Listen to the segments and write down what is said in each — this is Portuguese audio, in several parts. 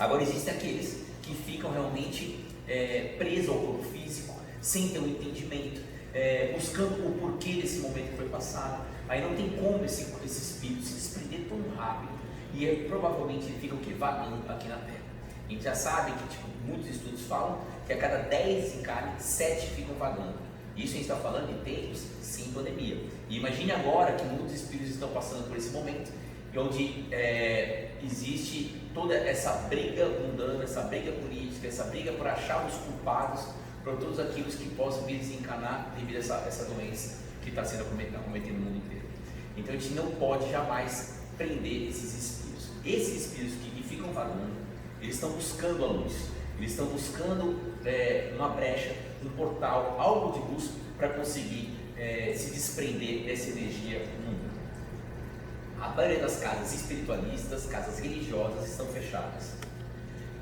Agora existem aqueles que ficam realmente presos ao corpo físico, sem ter um entendimento, buscando o porquê desse momento que foi passado. Aí não tem como esse espírito se desprender tão rápido e provavelmente ele fica o quê? Vagando aqui na Terra. A gente já sabe que muitos estudos falam que a cada 10 encarnes, 7 ficam vagando. Isso a gente está falando de tempos sem pandemia. E imagine agora que muitos espíritos estão passando por esse momento, onde existe toda essa briga mundana, essa briga política, essa briga por achar os culpados para todos aqueles que possam vir desencarnar devido a essa doença que está sendo acometendo no mundo inteiro. Então a gente não pode jamais prender esses espíritos. Esses espíritos que ficam vagando, eles estão buscando a luz, eles estão buscando uma brecha, um portal, algo de luz para conseguir se desprender dessa energia no mundo. A maioria das casas espiritualistas, casas religiosas estão fechadas.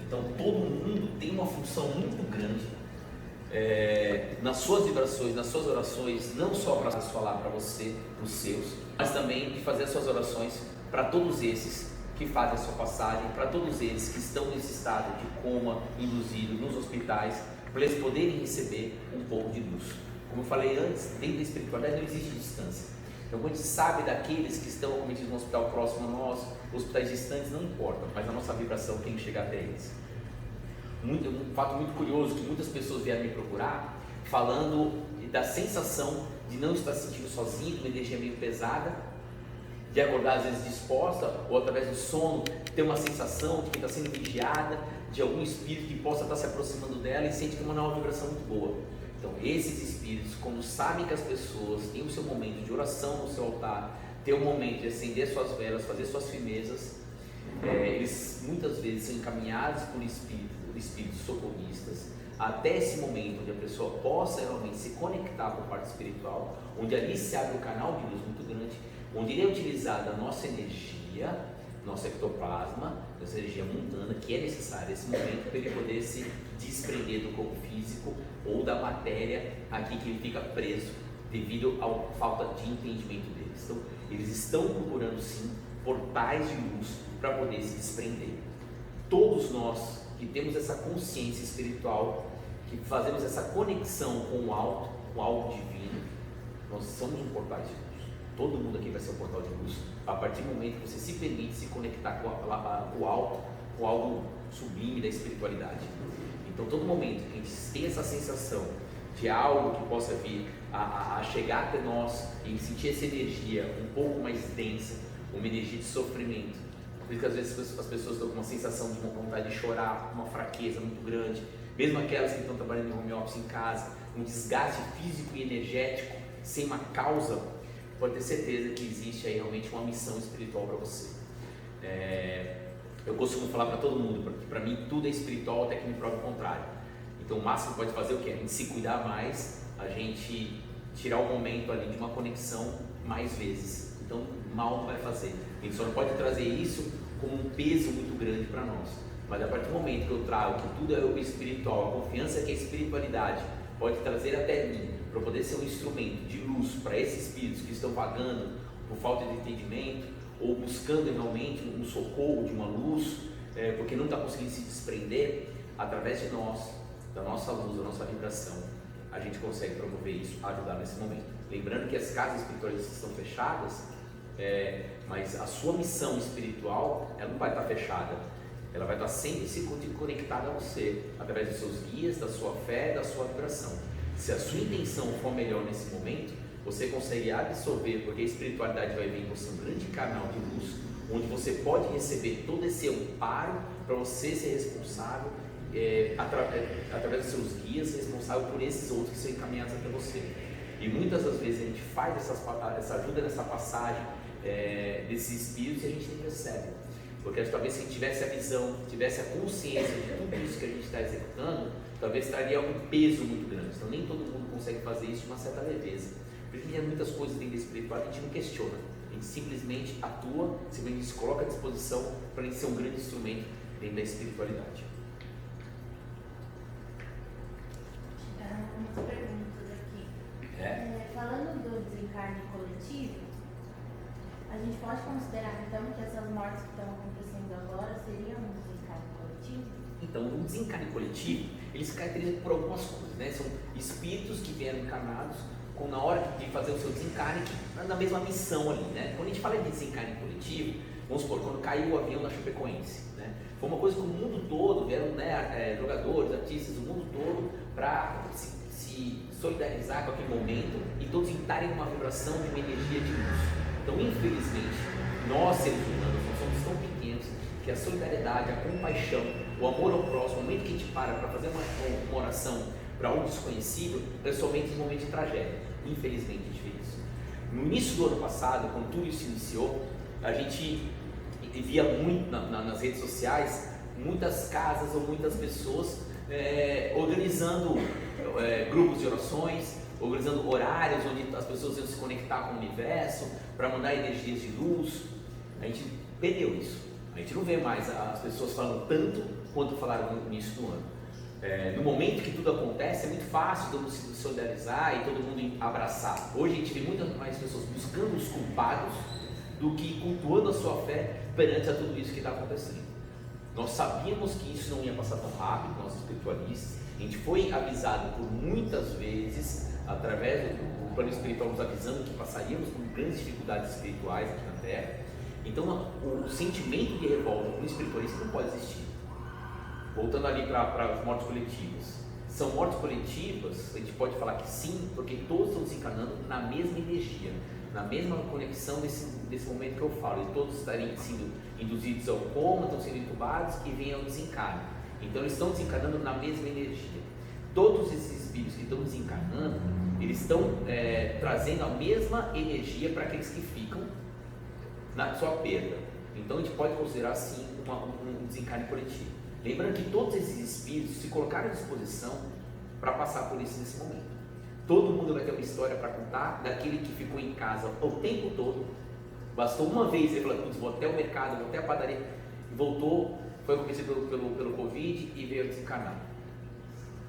Então todo mundo tem uma função muito grande nas suas vibrações, nas suas orações, não só para falar para você, para os seus, mas também de fazer as suas orações para todos esses que fazem a sua passagem, para todos eles que estão nesse estado de coma induzido nos hospitais, para eles poderem receber um pouco de luz. Como eu falei antes, dentro da espiritualidade não existe distância. Então, quando a gente sabe daqueles que estão acometidos no hospital próximo a nós, hospitais distantes, não importa, mas a nossa vibração tem que chegar até eles. Um fato muito curioso, que muitas pessoas vieram me procurar, falando da sensação de não estar se sentindo sozinho, de uma energia meio pesada, de acordar às vezes disposta, ou através do sono, ter uma sensação de que está sendo vigiada, de algum espírito que possa estar se aproximando dela e sente que é uma nova vibração muito boa. Então esses espíritos, quando sabem que as pessoas têm o seu momento de oração no seu altar, tem o momento de acender suas velas, fazer suas firmezas, eles muitas vezes são encaminhados por espíritos socorristas, até esse momento onde a pessoa possa realmente se conectar com a parte espiritual, onde ali se abre um canal de luz muito grande, onde ele é utilizada a nossa energia, nosso ectoplasma, nossa energia mundana, que é necessária nesse momento para ele poder se desprender do corpo físico ou da matéria aqui que ele fica preso devido à falta de entendimento deles. Então, eles estão procurando sim portais de luz para poder se desprender. Todos nós que temos essa consciência espiritual, que fazemos essa conexão com o alto, com algo divino, nós somos um portal de luz. Todo mundo aqui vai ser um portal de luz a partir do momento que você se permite se conectar com o alto, com algo sublime da espiritualidade. Então, todo momento que a gente tem essa sensação de algo que possa vir a chegar até nós e sentir essa energia um pouco mais densa, uma energia de sofrimento, por isso que às vezes as pessoas estão com uma sensação de uma vontade de chorar, uma fraqueza muito grande, mesmo aquelas que estão trabalhando em home office em casa, um desgaste físico e energético sem uma causa, pode ter certeza que existe aí realmente uma missão espiritual para você. Eu costumo falar para todo mundo, porque para mim tudo é espiritual até que me prove o contrário. Então o máximo que pode fazer é o quê? A gente se cuidar mais, a gente tirar o momento ali de uma conexão mais vezes. Então mal não vai fazer. A gente só não pode trazer isso como um peso muito grande para nós. Mas a partir do momento que eu trago que tudo é o espiritual, a confiança que a espiritualidade pode trazer até mim, para poder ser um instrumento de luz para esses espíritos que estão vagando por falta de entendimento ou buscando realmente um socorro de uma luz, porque não está conseguindo se desprender, através de nós, da nossa luz, da nossa vibração, a gente consegue promover isso, ajudar nesse momento. Lembrando que as casas espiritualistas estão fechadas, mas a sua missão espiritual, ela não vai estar fechada, ela vai estar sempre se conectada a você, através dos seus guias, da sua fé, da sua vibração. Se a sua intenção for melhor nesse momento, você consegue absorver, porque a espiritualidade vai vir com um grande canal de luz, onde você pode receber todo esse amparo para você ser responsável, através dos seus guias, responsável por esses outros que são encaminhados até você. E muitas das vezes a gente faz essa ajuda nessa passagem desses espíritos e a gente nem percebe. Porque talvez se a gente tivesse a visão, tivesse a consciência de tudo isso que a gente está executando, talvez traria um peso muito grande. Então nem todo mundo consegue fazer isso de uma certa leveza. Por isso que tem muitas coisas dentro da espiritual, a gente não questiona. A gente simplesmente atua, simplesmente se coloca à disposição para a gente ser um grande instrumento dentro da espiritualidade. Chegaram algumas perguntas aqui. Falando do desencarne coletivo, a gente pode considerar então que essas mortes que estão acontecendo agora seriam um desencarne coletivo? Então, o desencarne coletivo, ele se caracteriza por algumas coisas, né? São espíritos que vieram encarnados na hora de fazer o seu desencarne, na mesma missão ali, né? Quando a gente fala de desencarne coletivo, vamos supor, quando caiu o avião da Chapecoense, né? Foi uma coisa que o mundo todo, vieram, né, jogadores, artistas do mundo todo, para se solidarizar com aquele momento e todos entrarem numa vibração de uma energia de luz. Então, infelizmente, nós seres humanos, nós somos tão pequenos que a solidariedade, a compaixão, o amor ao próximo, o momento que a gente para fazer uma oração para um desconhecido, é somente em momento de tragédia. Infelizmente, a gente vê isso. No início do ano passado, quando tudo isso iniciou, a gente via muito nas redes sociais, muitas casas ou muitas pessoas organizando grupos de orações, organizando horários onde as pessoas iam se conectar com o universo para mandar energias de luz. A gente perdeu isso. A gente não vê mais as pessoas falando tanto quanto falaram no início do ano. No momento que tudo acontece, é muito fácil todo mundo se solidarizar e todo mundo abraçar. Hoje a gente vê muitas mais pessoas buscando os culpados do que cultuando a sua fé perante a tudo isso que está acontecendo. Nós sabíamos que isso não ia passar tão rápido, nós espiritualistas. A gente foi avisado por muitas vezes, através do plano espiritual nos avisando que passaríamos por grandes dificuldades espirituais aqui na Terra. Então o sentimento de revolta com o espiritualista não pode existir. Voltando ali para as mortes coletivas, são mortes coletivas, a gente pode falar que sim, porque todos estão desencarnando na mesma energia, na mesma conexão desse momento que eu falo, e todos estariam sendo induzidos ao coma, estão sendo intubados e vêm ao desencarne. Então eles estão desencarnando na mesma energia. Todos esses espíritos que estão desencarnando, eles estão trazendo a mesma energia para aqueles que ficam na sua perda. Então a gente pode considerar sim um desencarne coletivo. Lembrando que todos esses espíritos se colocaram à disposição para passar por isso nesse momento. Todo mundo vai ter uma história para contar daquele que ficou em casa o tempo todo. Bastou uma vez ele falou, vou até o mercado, vou até a padaria, e voltou, foi acometido pelo Covid e veio desencarnar.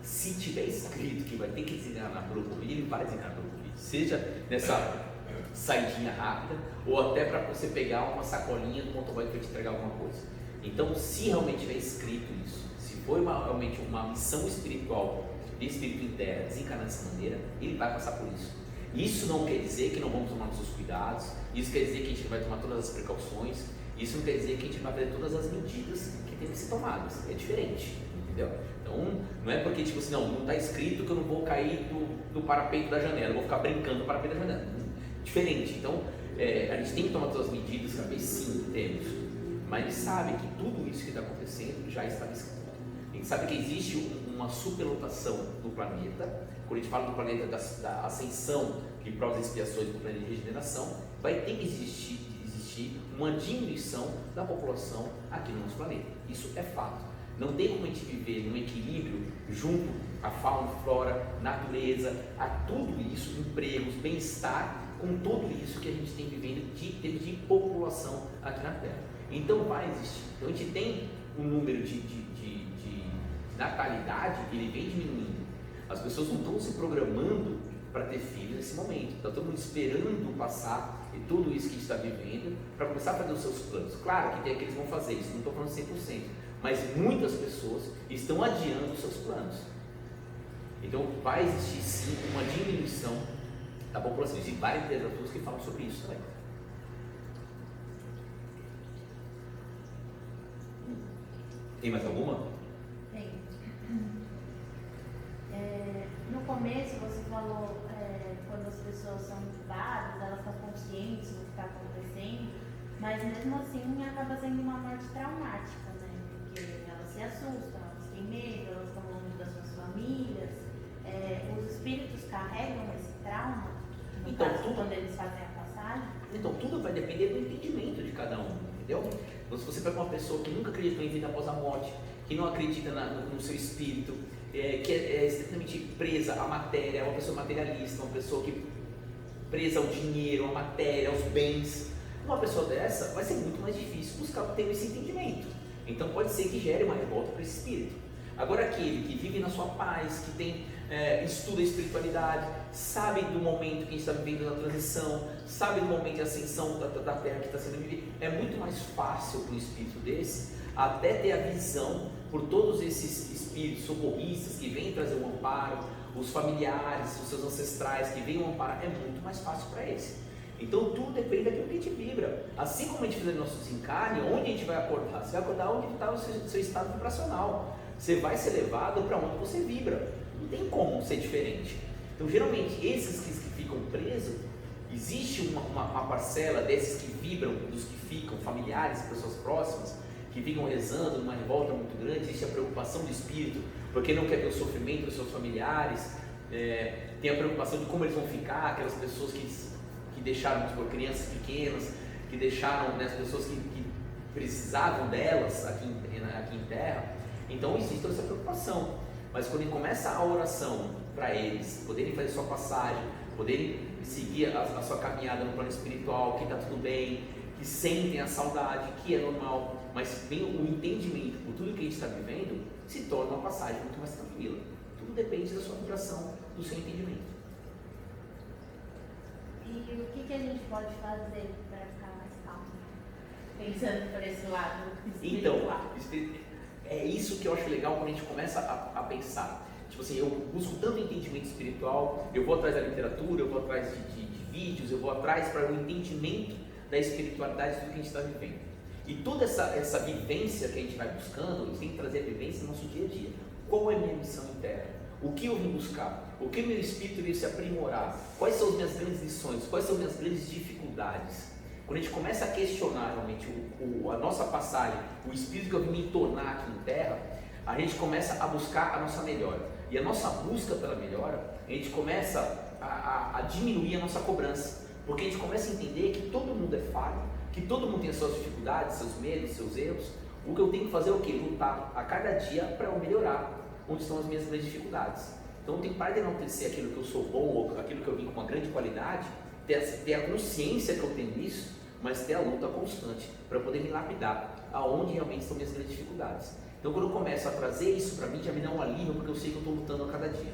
Se tiver escrito que vai ter que desencarnar pelo Covid, ele vai desencarnar pelo Covid. Seja nessa saidinha rápida, ou até para você pegar uma sacolinha do motoboy que vai te entregar alguma coisa. Então, se realmente tiver escrito isso, se for realmente uma missão espiritual de espírito em terra, desencarnar dessa maneira, ele vai passar por isso. Isso não quer dizer que não vamos tomar nossos cuidados, isso quer dizer que a gente vai tomar todas as precauções, isso não quer dizer que a gente vai fazer todas as medidas que tem que ser tomadas, é diferente, entendeu? Então, não é porque tipo assim, não está escrito que eu não vou cair do parapeito da janela, eu vou ficar brincando no parapeito da janela, diferente. Então, a gente tem que tomar todas as medidas, saber sim, temos. Mas ele sabe que tudo isso que está acontecendo já está escrito. A gente sabe que existe uma superlotação do planeta. Quando a gente fala do planeta da ascensão, que prova as expiações do planeta de regeneração, vai ter que existir uma diminuição da população aqui no nosso planeta. Isso é fato. Não tem como a gente viver num equilíbrio junto à fauna, flora, natureza, a tudo isso, empregos, bem-estar, com tudo isso que a gente tem vivendo de população aqui na Terra. Então vai existir. Então a gente tem um número de natalidade, ele vem diminuindo. As pessoas não estão se programando para ter filhos nesse momento. Então estamos esperando passar e tudo isso que a gente está vivendo para começar a fazer os seus planos. Claro que tem aqueles que vão fazer isso, não estou falando 100%, mas muitas pessoas estão adiando os seus planos. Então vai existir sim uma diminuição da população. Existem várias literaturas que falam sobre isso também. Tem mais alguma? Tem. No começo você falou quando as pessoas são intubadas, elas estão conscientes do que está acontecendo, mas mesmo assim acaba sendo uma morte traumática, né? Porque elas se assustam, elas têm medo, elas estão longe das suas famílias. Os espíritos carregam esse trauma no caso, quando eles fazem a passagem? Então tudo vai depender do entendimento de cada um, entendeu? Então, se você pega uma pessoa que nunca acreditou em vida após a morte, que não acredita no seu espírito, que é extremamente presa à matéria, é uma pessoa materialista, uma pessoa que presa ao dinheiro, à matéria, aos bens, uma pessoa dessa vai ser muito mais difícil buscar ter esse entendimento. Então pode ser que gere uma revolta para esse espírito. Agora aquele que vive na sua paz, que tem estuda a espiritualidade, sabe do momento que a gente está vivendo na transição, sabe do momento de ascensão da Terra que está sendo vivida, é muito mais fácil para um espírito desse até ter a visão por todos esses espíritos socorristas que vêm trazer um amparo, os familiares, os seus ancestrais que vêm amparar, é muito mais fácil para eles. Então tudo depende daquilo que a gente vibra. Assim como a gente fizer nosso desencarne, onde a gente vai acordar? Você vai acordar onde está o seu estado vibracional. Você vai ser levado para onde você vibra. Não tem como ser diferente. Então geralmente esses que ficam presos, existe uma parcela desses que vibram, dos que ficam, familiares, pessoas próximas, que ficam rezando numa revolta muito grande. Existe a preocupação do espírito, porque não quer ver o sofrimento dos seus familiares, tem a preocupação de como eles vão ficar, aquelas pessoas que deixaram, tipo, crianças pequenas, que deixaram, né, as pessoas que precisavam delas aqui em terra. Então existe toda essa preocupação, mas quando começa a oração para eles poderem fazer sua passagem, poderem seguir a sua caminhada no plano espiritual, que está tudo bem, que sentem a saudade, que é normal, mas vem o entendimento por tudo que a gente está vivendo, se torna uma passagem muito mais tranquila. Tudo depende da sua vibração, do seu entendimento. E o que a gente pode fazer para ficar mais calmo? Pensando por esse lado espiritual. Então, é isso que eu acho legal quando a gente começa a pensar. Tipo assim, eu busco tanto entendimento espiritual, eu vou atrás da literatura, eu vou atrás de vídeos, eu vou atrás para o entendimento da espiritualidade do que a gente está vivendo. E toda essa vivência que a gente vai buscando, a gente tem que trazer a vivência no nosso dia a dia. Qual é a minha missão interna? O que eu vim buscar? O que meu espírito veio se aprimorar? Quais são as minhas grandes lições? Quais são as minhas grandes dificuldades? Quando a gente começa a questionar realmente a nossa passagem, o espírito que eu vim me tornar aqui em terra, a gente começa a buscar a nossa melhora. E a nossa busca pela melhora, a gente começa a diminuir a nossa cobrança. Porque a gente começa a entender que todo mundo é falho, que todo mundo tem as suas dificuldades, seus medos, seus erros. O que eu tenho que fazer é o quê? Lutar a cada dia para eu melhorar onde estão as minhas grandes dificuldades. Então eu tenho que parar de enaltecer aquilo que eu sou bom, ou aquilo que eu vim com uma grande qualidade, ter a consciência que eu tenho isso, mas ter a luta constante para poder me lapidar aonde realmente estão minhas grandes dificuldades. Então quando eu começo a trazer isso para mim, já me dá um alívio, porque eu sei que eu estou lutando a cada dia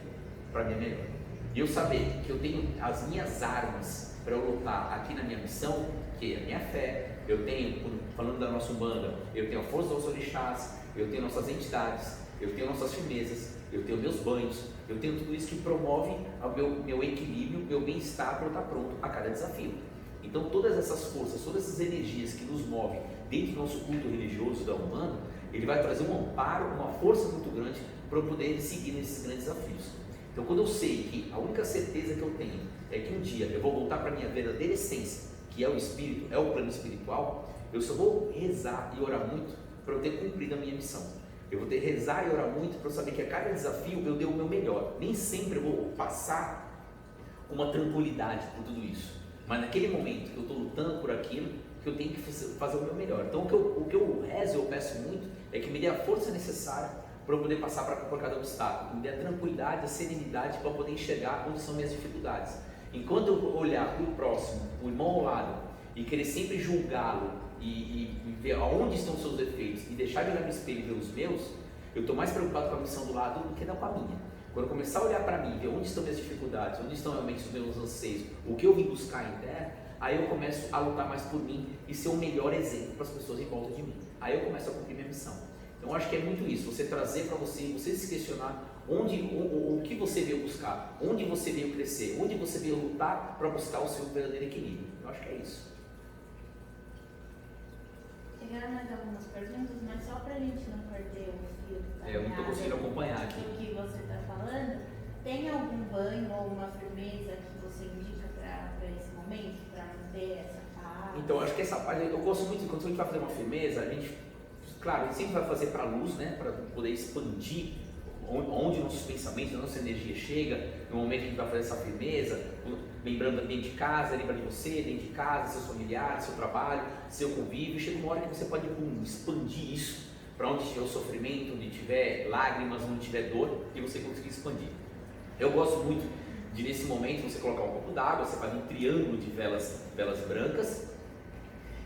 para minha melhora. E eu saber que eu tenho as minhas armas para eu lutar aqui na minha missão, que é a minha fé, eu tenho, falando da nossa Umbanda, eu tenho a força dos orixás, eu tenho nossas entidades, eu tenho nossas firmezas, eu tenho meus banhos, eu tenho tudo isso que promove o meu equilíbrio, meu bem-estar para eu estar pronto a cada desafio. Então todas essas forças, todas essas energias que nos movem dentro do nosso culto religioso da Umbanda, ele vai trazer um amparo, uma força muito grande para eu poder seguir nesses grandes desafios. Então quando eu sei que a única certeza que eu tenho é que um dia eu vou voltar para a minha verdadeira essência, que é o espírito, é o plano espiritual, eu só vou rezar e orar muito para eu ter cumprido a minha missão. Eu vou ter que rezar e orar muito para eu saber que a cada desafio eu dei o meu melhor. Nem sempre eu vou passar uma tranquilidade por tudo isso, mas naquele momento que eu estou lutando por aquilo, que eu tenho que fazer o meu melhor. Então o que eu rezo, eu peço muito, é que me dê a força necessária para eu poder passar por cada obstáculo, me dê a tranquilidade, a serenidade para poder enxergar onde são minhas dificuldades. Enquanto eu olhar para o próximo, o irmão ao lado, e querer sempre julgá-lo e ver aonde estão os seus defeitos e deixar de olhar no espelho e ver os meus, eu estou mais preocupado com a missão do lado do que com a minha. Quando eu começar a olhar para mim, ver onde estão minhas dificuldades, onde estão realmente os meus anseios, o que eu vim buscar em terra, aí eu começo a lutar mais por mim e ser o melhor exemplo para as pessoas em volta de mim. Aí eu começo a cumprir minha missão. Então eu acho que é muito isso, você trazer para você se questionar o que você veio buscar, onde você veio crescer, onde você veio lutar para buscar o seu verdadeiro equilíbrio. Eu acho que é isso. Chegaram mais algumas perguntas, mas só para a gente não perder o fio da eu não estou conseguindo acompanhar aqui. do que você está falando, tem algum banho ou uma firmeza que você indica para esse momento, para manter essa paz? Então, acho que essa parte, eu gosto muito, quando a gente vai fazer uma firmeza, a gente, claro, a gente sempre vai fazer para a luz, né, para poder expandir onde nossos pensamentos, a nossa energia chega, no momento que a gente vai fazer essa firmeza, lembrando dentro de casa, lembra de você, dentro de casa, seus familiares, seu trabalho, seu convívio, chega uma hora que você pode expandir isso para onde tiver o sofrimento, onde tiver lágrimas, onde tiver dor, e você conseguir expandir. Eu gosto muito de, nesse momento, você colocar um copo d'água, você faz um triângulo de velas brancas,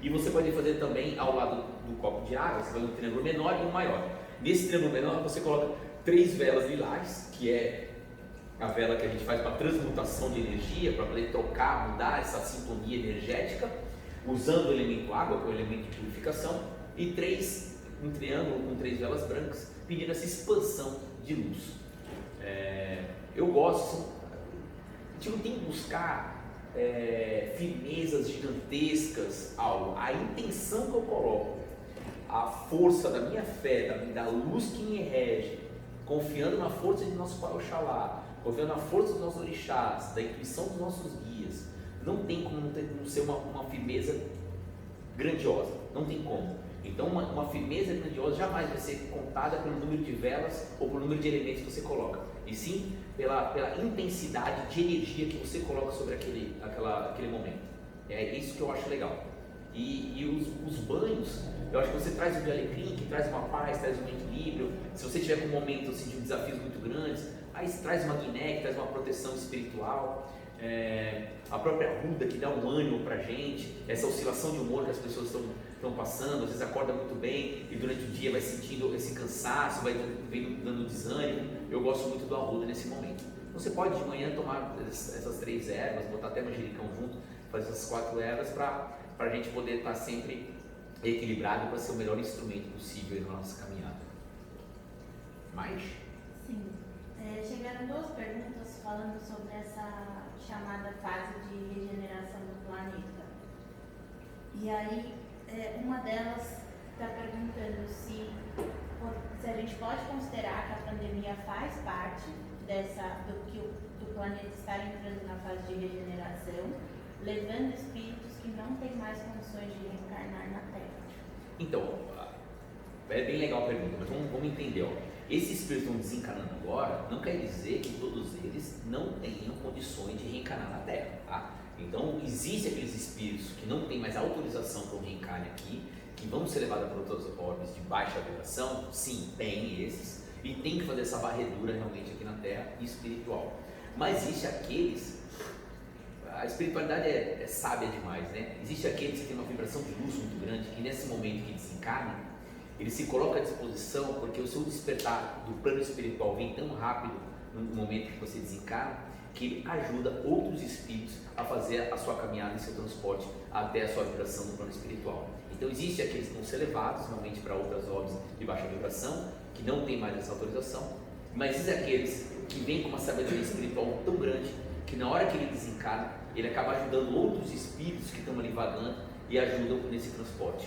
e você pode fazer também ao lado do copo de água, você faz um triângulo menor e um maior. Nesse triângulo menor, você coloca 3 velas lilás, que é a vela que a gente faz para transmutação de energia, para poder trocar, mudar essa sintonia energética, usando o elemento água, que é o elemento de purificação, e um triângulo com 3 velas brancas, pedindo essa expansão de luz. Eu gosto, a gente não tem que buscar firmezas gigantescas, algo. A intenção que eu coloco, a força da minha fé, da luz que me rege, confiando na força de nosso Pai Oxalá, confiando na força dos nossos orixás, da intuição dos nossos guias, não tem como não ser uma firmeza grandiosa, não tem como. Então uma firmeza grandiosa jamais vai ser contada pelo número de velas ou pelo número de elementos que você coloca, e sim pela intensidade de energia que você coloca sobre aquele momento. É isso que eu acho legal. E os banhos, eu acho que você traz um de alecrim, que traz uma paz, traz um equilíbrio. Se você tiver com um momento assim, de desafios muito grandes, aí você traz uma guiné, que traz uma proteção espiritual. A própria ruda, que dá um ânimo pra gente, essa oscilação de humor que as pessoas estão passando, às vezes acorda muito bem e durante o dia vai sentindo esse cansaço, vai dando desânimo. Eu gosto muito do arruda nesse momento. Você pode de manhã tomar essas 3 ervas, botar até manjericão junto, fazer essas 4 ervas para a gente poder estar sempre equilibrado, para ser o melhor instrumento possível na nossa caminhada. Mais? Sim. Chegaram 2 perguntas falando sobre essa chamada fase de regeneração do planeta. E aí, uma delas está perguntando se a gente pode considerar que a pandemia faz parte do planeta estar entrando na fase de regeneração, levando espíritos que não têm mais condições de reencarnar na Terra. Então, é bem legal a pergunta, mas vamos entender. Esses espíritos que estão desencarnando agora, não quer dizer que todos eles não tenham condições de reencarnar na Terra, tá? Então, existem aqueles espíritos que não têm mais autorização para o reencarne aqui, que vão ser levados para outras orbes de baixa vibração. Sim, tem esses, e tem que fazer essa varredura realmente aqui na Terra espiritual. Mas existe aqueles, a espiritualidade é sábia demais, né? Existe aqueles que têm uma vibração de luz muito grande, que nesse momento que desencarnam, ele se coloca à disposição, porque o seu despertar do plano espiritual vem tão rápido no momento que você desencarna, que ele ajuda outros espíritos a fazer a sua caminhada e seu transporte até a sua vibração no plano espiritual. Então existe aqueles que vão ser levados realmente para outras orbes de baixa vibração, que não tem mais essa autorização, mas existem aqueles que vêm com uma sabedoria espiritual tão grande, que na hora que ele desencarna, ele acaba ajudando outros espíritos que estão ali vagando e ajudam nesse transporte.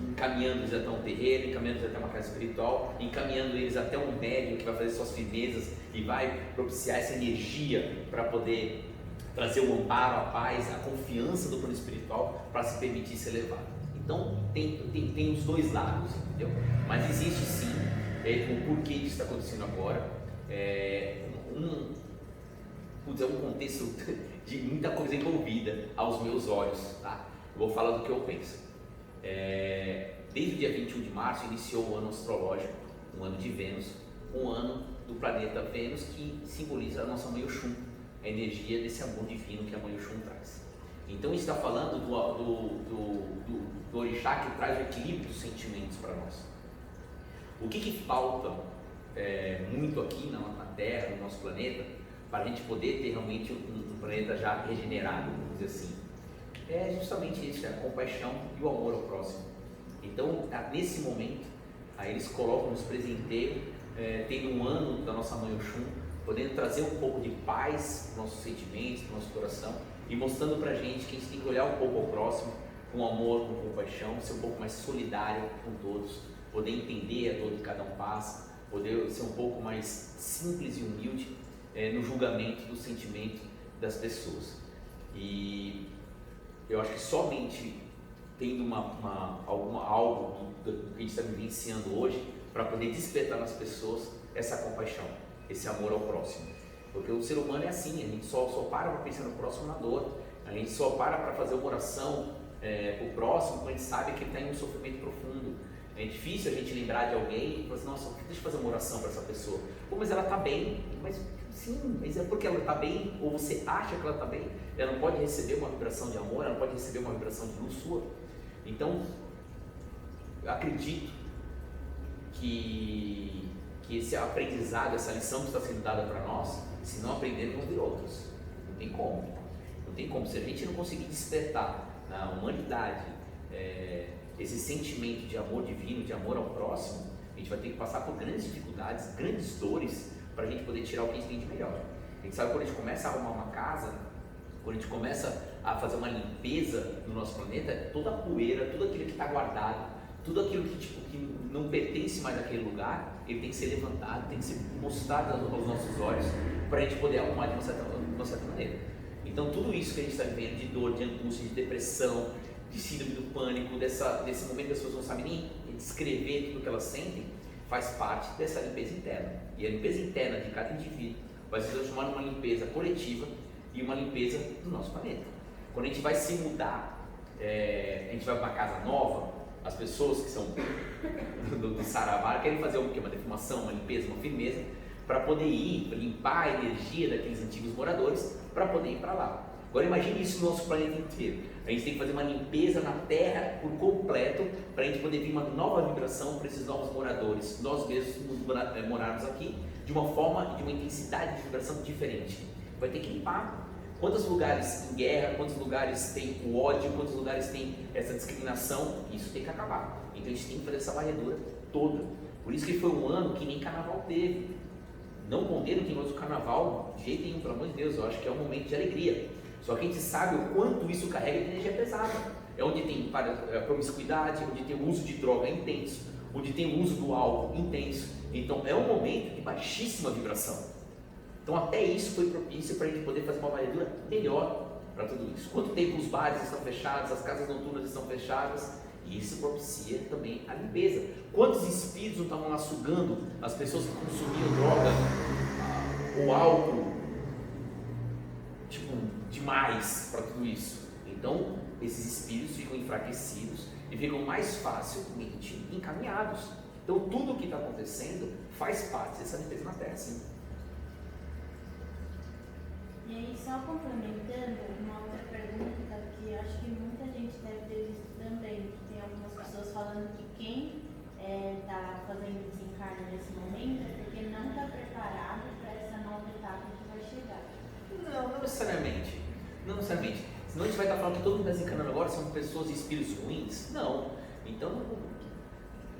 Encaminhando eles até um terreiro, encaminhando eles até uma casa espiritual, encaminhando eles até um médium que vai fazer suas firmezas e vai propiciar essa energia para poder trazer o amparo, a paz, a confiança do plano espiritual para se permitir ser levado. Então tem os 2 lados, entendeu? Mas existe sim o porquê disso está acontecendo agora. Um contexto de muita coisa envolvida aos meus olhos, tá? Eu vou falar do que eu penso. Desde o dia 21 de março iniciou o ano astrológico, um ano de Vênus, um ano do planeta Vênus, que simboliza a nossa Mãe Oxum, a energia desse amor divino que a Mãe Oxum traz. Então isso está falando do orixá que traz o equilíbrio dos sentimentos para nós. O que falta muito aqui na Terra, no nosso planeta, para a gente poder ter realmente um planeta já regenerado, vamos dizer assim, é justamente isso, é a compaixão e o amor ao próximo. Então, nesse momento, aí eles colocam, nos presenteiam, tendo um ano da nossa Mãe Oxum, podendo trazer um pouco de paz para os nossos sentimentos, para o nosso coração, e mostrando para a gente que a gente tem que olhar um pouco ao próximo, com amor, com compaixão, ser um pouco mais solidário com todos, poder entender a dor que cada um passa, poder ser um pouco mais simples e humilde no julgamento do sentimento das pessoas. E eu acho que somente tendo algo do que a gente está vivenciando hoje para poder despertar nas pessoas essa compaixão, esse amor ao próximo. Porque o ser humano é assim, a gente só para pensar no próximo na dor, a gente só para fazer uma oração para o próximo quando a gente sabe que ele está em um sofrimento profundo. É difícil a gente lembrar de alguém e falar assim, nossa, deixa eu fazer uma oração para essa pessoa. Pô, mas ela está bem. Mas sim, mas é porque ela está bem, ou você acha que ela está bem. Ela não pode receber uma vibração de amor, ela não pode receber uma vibração de luz sua. Então, eu acredito que esse aprendizado, essa lição que está sendo dada para nós, se não aprendermos, vão vir outros. Não tem como. Não tem como. Se a gente não conseguir despertar na humanidade esse sentimento de amor divino, de amor ao próximo, a gente vai ter que passar por grandes dificuldades, grandes dores, para a gente poder tirar o que a gente tem de melhor. A gente sabe que quando a gente começa a arrumar uma casa, quando a gente começa a fazer uma limpeza no nosso planeta, toda a poeira, tudo aquilo que está guardado, tudo aquilo que não pertence mais àquele lugar, ele tem que ser levantado, tem que ser mostrado aos nossos olhos, para a gente poder arrumar de uma certa maneira. Então tudo isso que a gente está vivendo de dor, de angústia, de depressão, de síndrome do pânico, desse momento que as pessoas não sabem nem descrever tudo o que elas sentem, faz parte dessa limpeza interna. E a limpeza interna de cada indivíduo vai se transformar numa limpeza coletiva e uma limpeza do nosso planeta. Quando a gente vai se mudar, a gente vai para uma casa nova, as pessoas que são do Saravá querem fazer uma defumação, uma limpeza, uma firmeza, para poder ir, limpar a energia daqueles antigos moradores, para poder ir para lá. Agora imagine isso no nosso planeta inteiro. A gente tem que fazer uma limpeza na Terra por completo, para a gente poder vir uma nova vibração para esses novos moradores, nós mesmos morarmos aqui de uma forma, de uma intensidade de vibração diferente. Vai ter que limpar. Quantos lugares em guerra, quantos lugares tem o ódio, quantos lugares tem essa discriminação, isso tem que acabar. Então a gente tem que fazer essa varredura toda. Por isso que foi um ano que nem carnaval teve. Não condeno quem gosta do carnaval, de jeito nenhum, pelo amor de Deus, eu acho que é um momento de alegria. Só que a gente sabe o quanto isso carrega de energia pesada. É onde tem promiscuidade, onde tem o uso de droga intenso, onde tem o uso do álcool intenso. Então é um momento de baixíssima vibração. Então até isso foi propício para a gente poder fazer uma varredura melhor para tudo isso. Quanto tempo os bares estão fechados, as casas noturnas estão fechadas, e isso propicia também a limpeza. Quantos espíritos não estavam lá sugando as pessoas que consumiam droga ou álcool, demais para tudo isso. Então esses espíritos ficam enfraquecidos e ficam mais facilmente encaminhados. Então tudo o que está acontecendo faz parte dessa limpeza na Terra, sim. E aí, só complementando, uma outra pergunta que acho que muita gente deve ter visto também, que tem algumas pessoas falando que quem está fazendo desencarne nesse momento é porque não está preparado para essa nova etapa que vai chegar. Não necessariamente. Não necessariamente. Senão a gente vai estar falando que todo mundo está desencarnando agora são pessoas e espíritos ruins? Não. Então,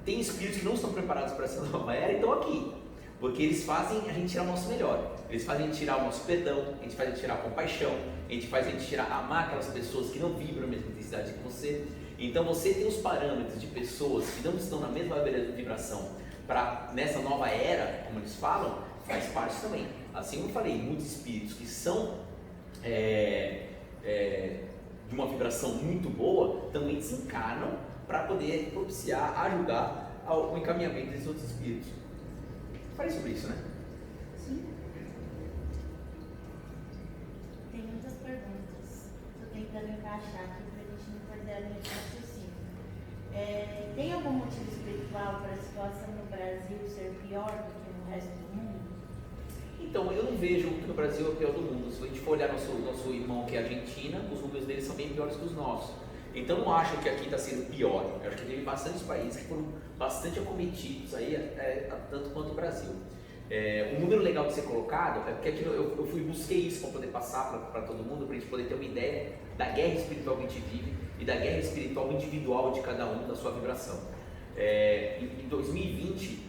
tem espíritos que não estão preparados para essa nova era e estão aqui. Porque eles fazem a gente tirar o nosso melhor. Eles fazem a gente tirar o nosso perdão, a gente faz a gente tirar a compaixão, a gente faz a gente amar aquelas pessoas que não vibram a mesma intensidade que você. Então você tem os parâmetros de pessoas que não estão na mesma vibração para nessa nova era, como eles falam, faz parte também. Assim como eu falei, muitos espíritos que são de uma vibração muito boa também desencarnam para poder propiciar, ajudar o encaminhamento desses outros espíritos. Falei sobre isso, né? Sim. Tem muitas perguntas. Estou tentando encaixar aqui para a gente não perder a linha de raciocínio. Tem algum motivo espiritual para a situação no Brasil ser pior do que no resto do mundo? Então, eu não vejo que no Brasil é o pior do mundo. Se a gente for olhar nosso irmão que é a Argentina, os números deles são bem piores que os nossos. Então, não acho que aqui está sendo pior. Eu acho que teve bastantes países que foram bastante acometidos, aí, tanto quanto o Brasil. Um número legal de ser colocado é porque aqui eu busquei isso para poder passar para todo mundo, para a gente poder ter uma ideia da guerra espiritual que a gente vive e da guerra espiritual individual de cada um, da sua vibração. Em 2020,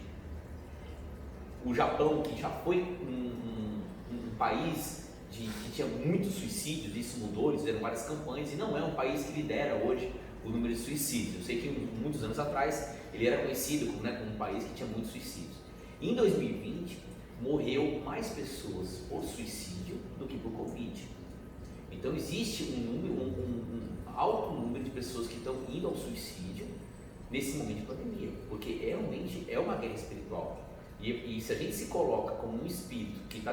o Japão, que já foi um país que tinha muitos suicídios, isso mudou, eles fizeram várias campanhas e não é um país que lidera hoje o número de suicídios. Eu sei que muitos anos atrás ele era conhecido como um país que tinha muitos suicídios. Em 2020 morreu mais pessoas por suicídio do que por Covid. Então existe um alto número de pessoas que estão indo ao suicídio nesse momento de pandemia, porque realmente é uma guerra espiritual. E se a gente se coloca como um espírito que está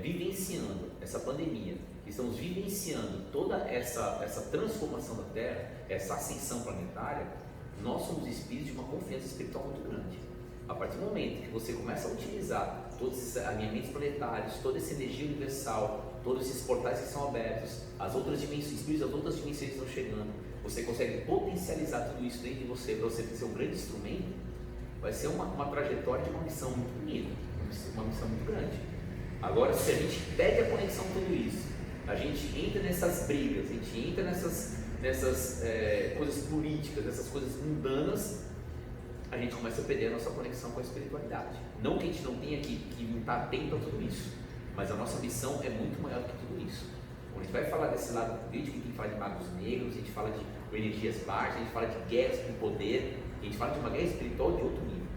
vivenciando essa pandemia, que estamos vivenciando toda essa transformação da Terra, essa ascensão planetária, nós somos espíritos de uma confiança espiritual muito grande. A partir do momento que você começa a utilizar todos esses alinhamentos planetários, toda essa energia universal, todos esses portais que são abertos, as outras dimensões, espíritos das outras dimensões estão chegando, você consegue potencializar tudo isso dentro de você para você ser um grande instrumento, vai ser uma trajetória de uma missão muito bonita, uma missão muito grande. Agora, se a gente perde a conexão com tudo isso, a gente entra nessas brigas, a gente entra nessas coisas políticas, nessas coisas mundanas, a gente começa a perder a nossa conexão com a espiritualidade. Não que a gente não tenha que estar atento a tudo isso, mas a nossa missão é muito maior que tudo isso. Quando a gente vai falar desse lado político, a gente fala de magos negros, a gente fala de energias baixas, a gente fala de guerras com poder, a gente fala de uma guerra espiritual de outro nível.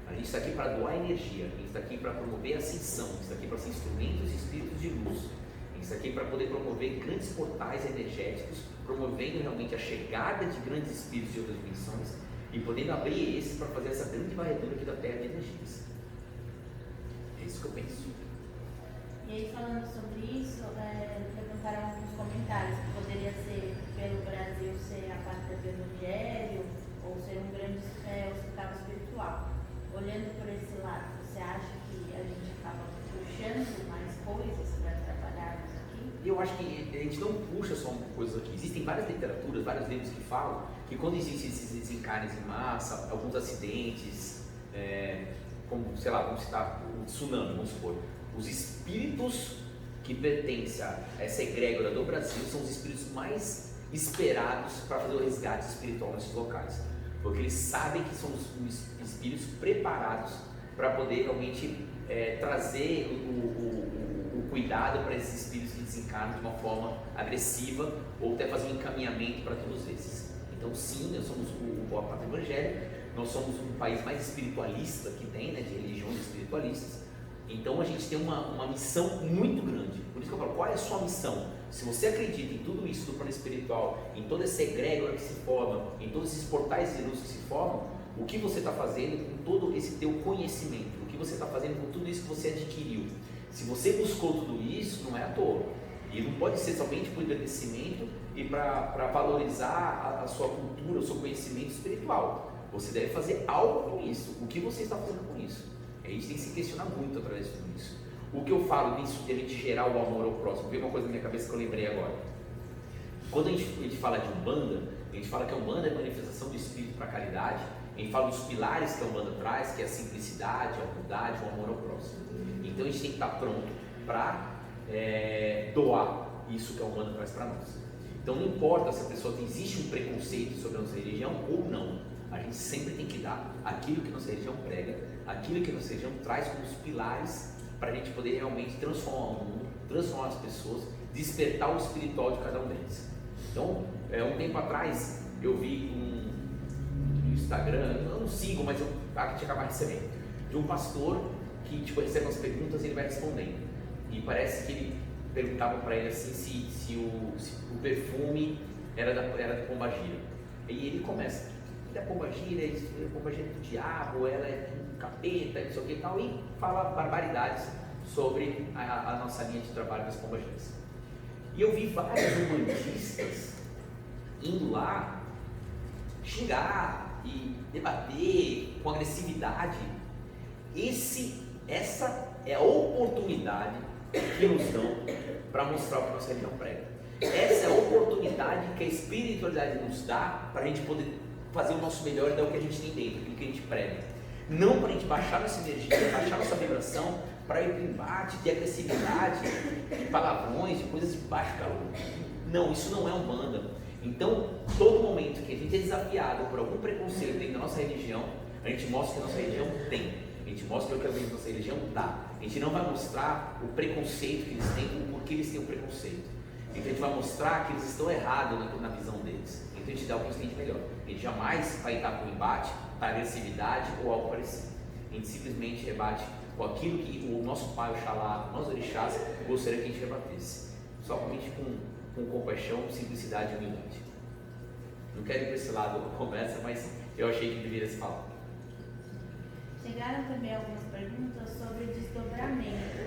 A gente está aqui para doar energia, a gente está aqui para promover a ascensão, a gente está aqui para ser instrumentos e espíritos de luz, a gente está aqui para poder promover grandes portais energéticos, promovendo realmente a chegada de grandes espíritos de outras dimensões e podendo abrir esses para fazer essa grande varredura aqui da Terra de energias. É isso que eu penso. E aí, falando sobre isso, levantaram alguns comentários que poderia ser pelo Brasil ser a pátria do Evangelho ou ser um grande hospital espiritual. Olhando por esse lado, você acha que a gente acaba puxando mais coisas para trabalharmos aqui? Eu acho que a gente não puxa só coisas aqui. Existem várias literaturas, vários livros que falam que quando existem esses desencarnes em massa, alguns acidentes, como, sei lá, vamos citar o tsunami, vamos supor, os espíritos que pertencem a essa egrégora do Brasil são os espíritos mais esperados para fazer o resgate espiritual nesses locais, porque eles sabem que são os espíritos preparados para poder realmente trazer o cuidado para esses espíritos que desencarnam de uma forma agressiva ou até fazer um encaminhamento para todos esses. Então sim, nós somos o Pátria Evangélica, nós somos um país mais espiritualista que tem, né, de religiões espiritualistas. Então a gente tem uma missão muito grande. Por isso que eu falo, qual é a sua missão? Se você acredita em tudo isso do plano espiritual, em toda essa egrégora que se forma, em todos esses portais de luz que se formam, o que você está fazendo com todo esse teu conhecimento? O que você está fazendo com tudo isso que você adquiriu? Se você buscou tudo isso, não é à toa. E não pode ser somente por agradecimento e para valorizar a sua cultura, o seu conhecimento espiritual. Você deve fazer algo com isso. O que você está fazendo com isso? A gente tem que se questionar muito através de tudo isso. O que eu falo disso de a gente gerar o amor ao próximo? Veio uma coisa na minha cabeça que eu lembrei agora. Quando a gente fala de Umbanda, a gente fala que a Umbanda é manifestação do espírito para a caridade. A gente fala dos pilares que a Umbanda traz, que é a simplicidade, a humildade, o amor ao próximo. Então a gente tem que estar pronto para doar isso que a Umbanda traz para nós. Então não importa se a pessoa existe um preconceito sobre a nossa religião ou não, a gente sempre tem que dar aquilo que a nossa religião prega, aquilo que a nossa religião traz como os pilares para a gente poder realmente transformar o mundo, transformar as pessoas, despertar o espiritual de cada um deles. Então, um tempo atrás eu vi no Instagram, eu não sigo, mas eu tinha acabado de receber, de um pastor que recebe umas perguntas e ele vai respondendo. E parece que ele perguntava para ele assim se o perfume era da Pombagira. E ele começa, a Pombagira é do diabo, ela é um capeta, não sei o que e tal, e fala barbaridades sobre a nossa linha de trabalho das Pombagiras. E eu vi vários umbandistas indo lá xingar e debater com agressividade. Essa é a oportunidade que nos dão para mostrar o que a nossa religião prega. Essa é a oportunidade que a espiritualidade nos dá para a gente poder fazer o nosso melhor e dar o que a gente tem dentro, aquilo que a gente prega. Não para a gente baixar nossa energia, baixar nossa vibração, para ir para o embate de agressividade, de palavrões, de coisas de baixo calor. Não, isso não é Umbanda. Então, todo momento que a gente é desafiado por algum preconceito dentro da nossa religião, a gente mostra que a nossa religião tem. A gente mostra o que a nossa religião dá. A gente não vai mostrar o preconceito que eles têm, o porquê eles têm o preconceito. Então a gente vai mostrar que eles estão errados na visão deles. Então a gente dá o que eles têm de melhor. A gente jamais vai estar para o embate, para agressividade ou algo parecido. A gente simplesmente rebate com aquilo que o nosso pai, Oxalá, nós orixás, gostaria que a gente rebatesse. Somente com compaixão, simplicidade e humildade. Não quero ir para esse lado da conversa, mas eu achei que deveria se falar. Chegaram também algumas perguntas sobre desdobramento,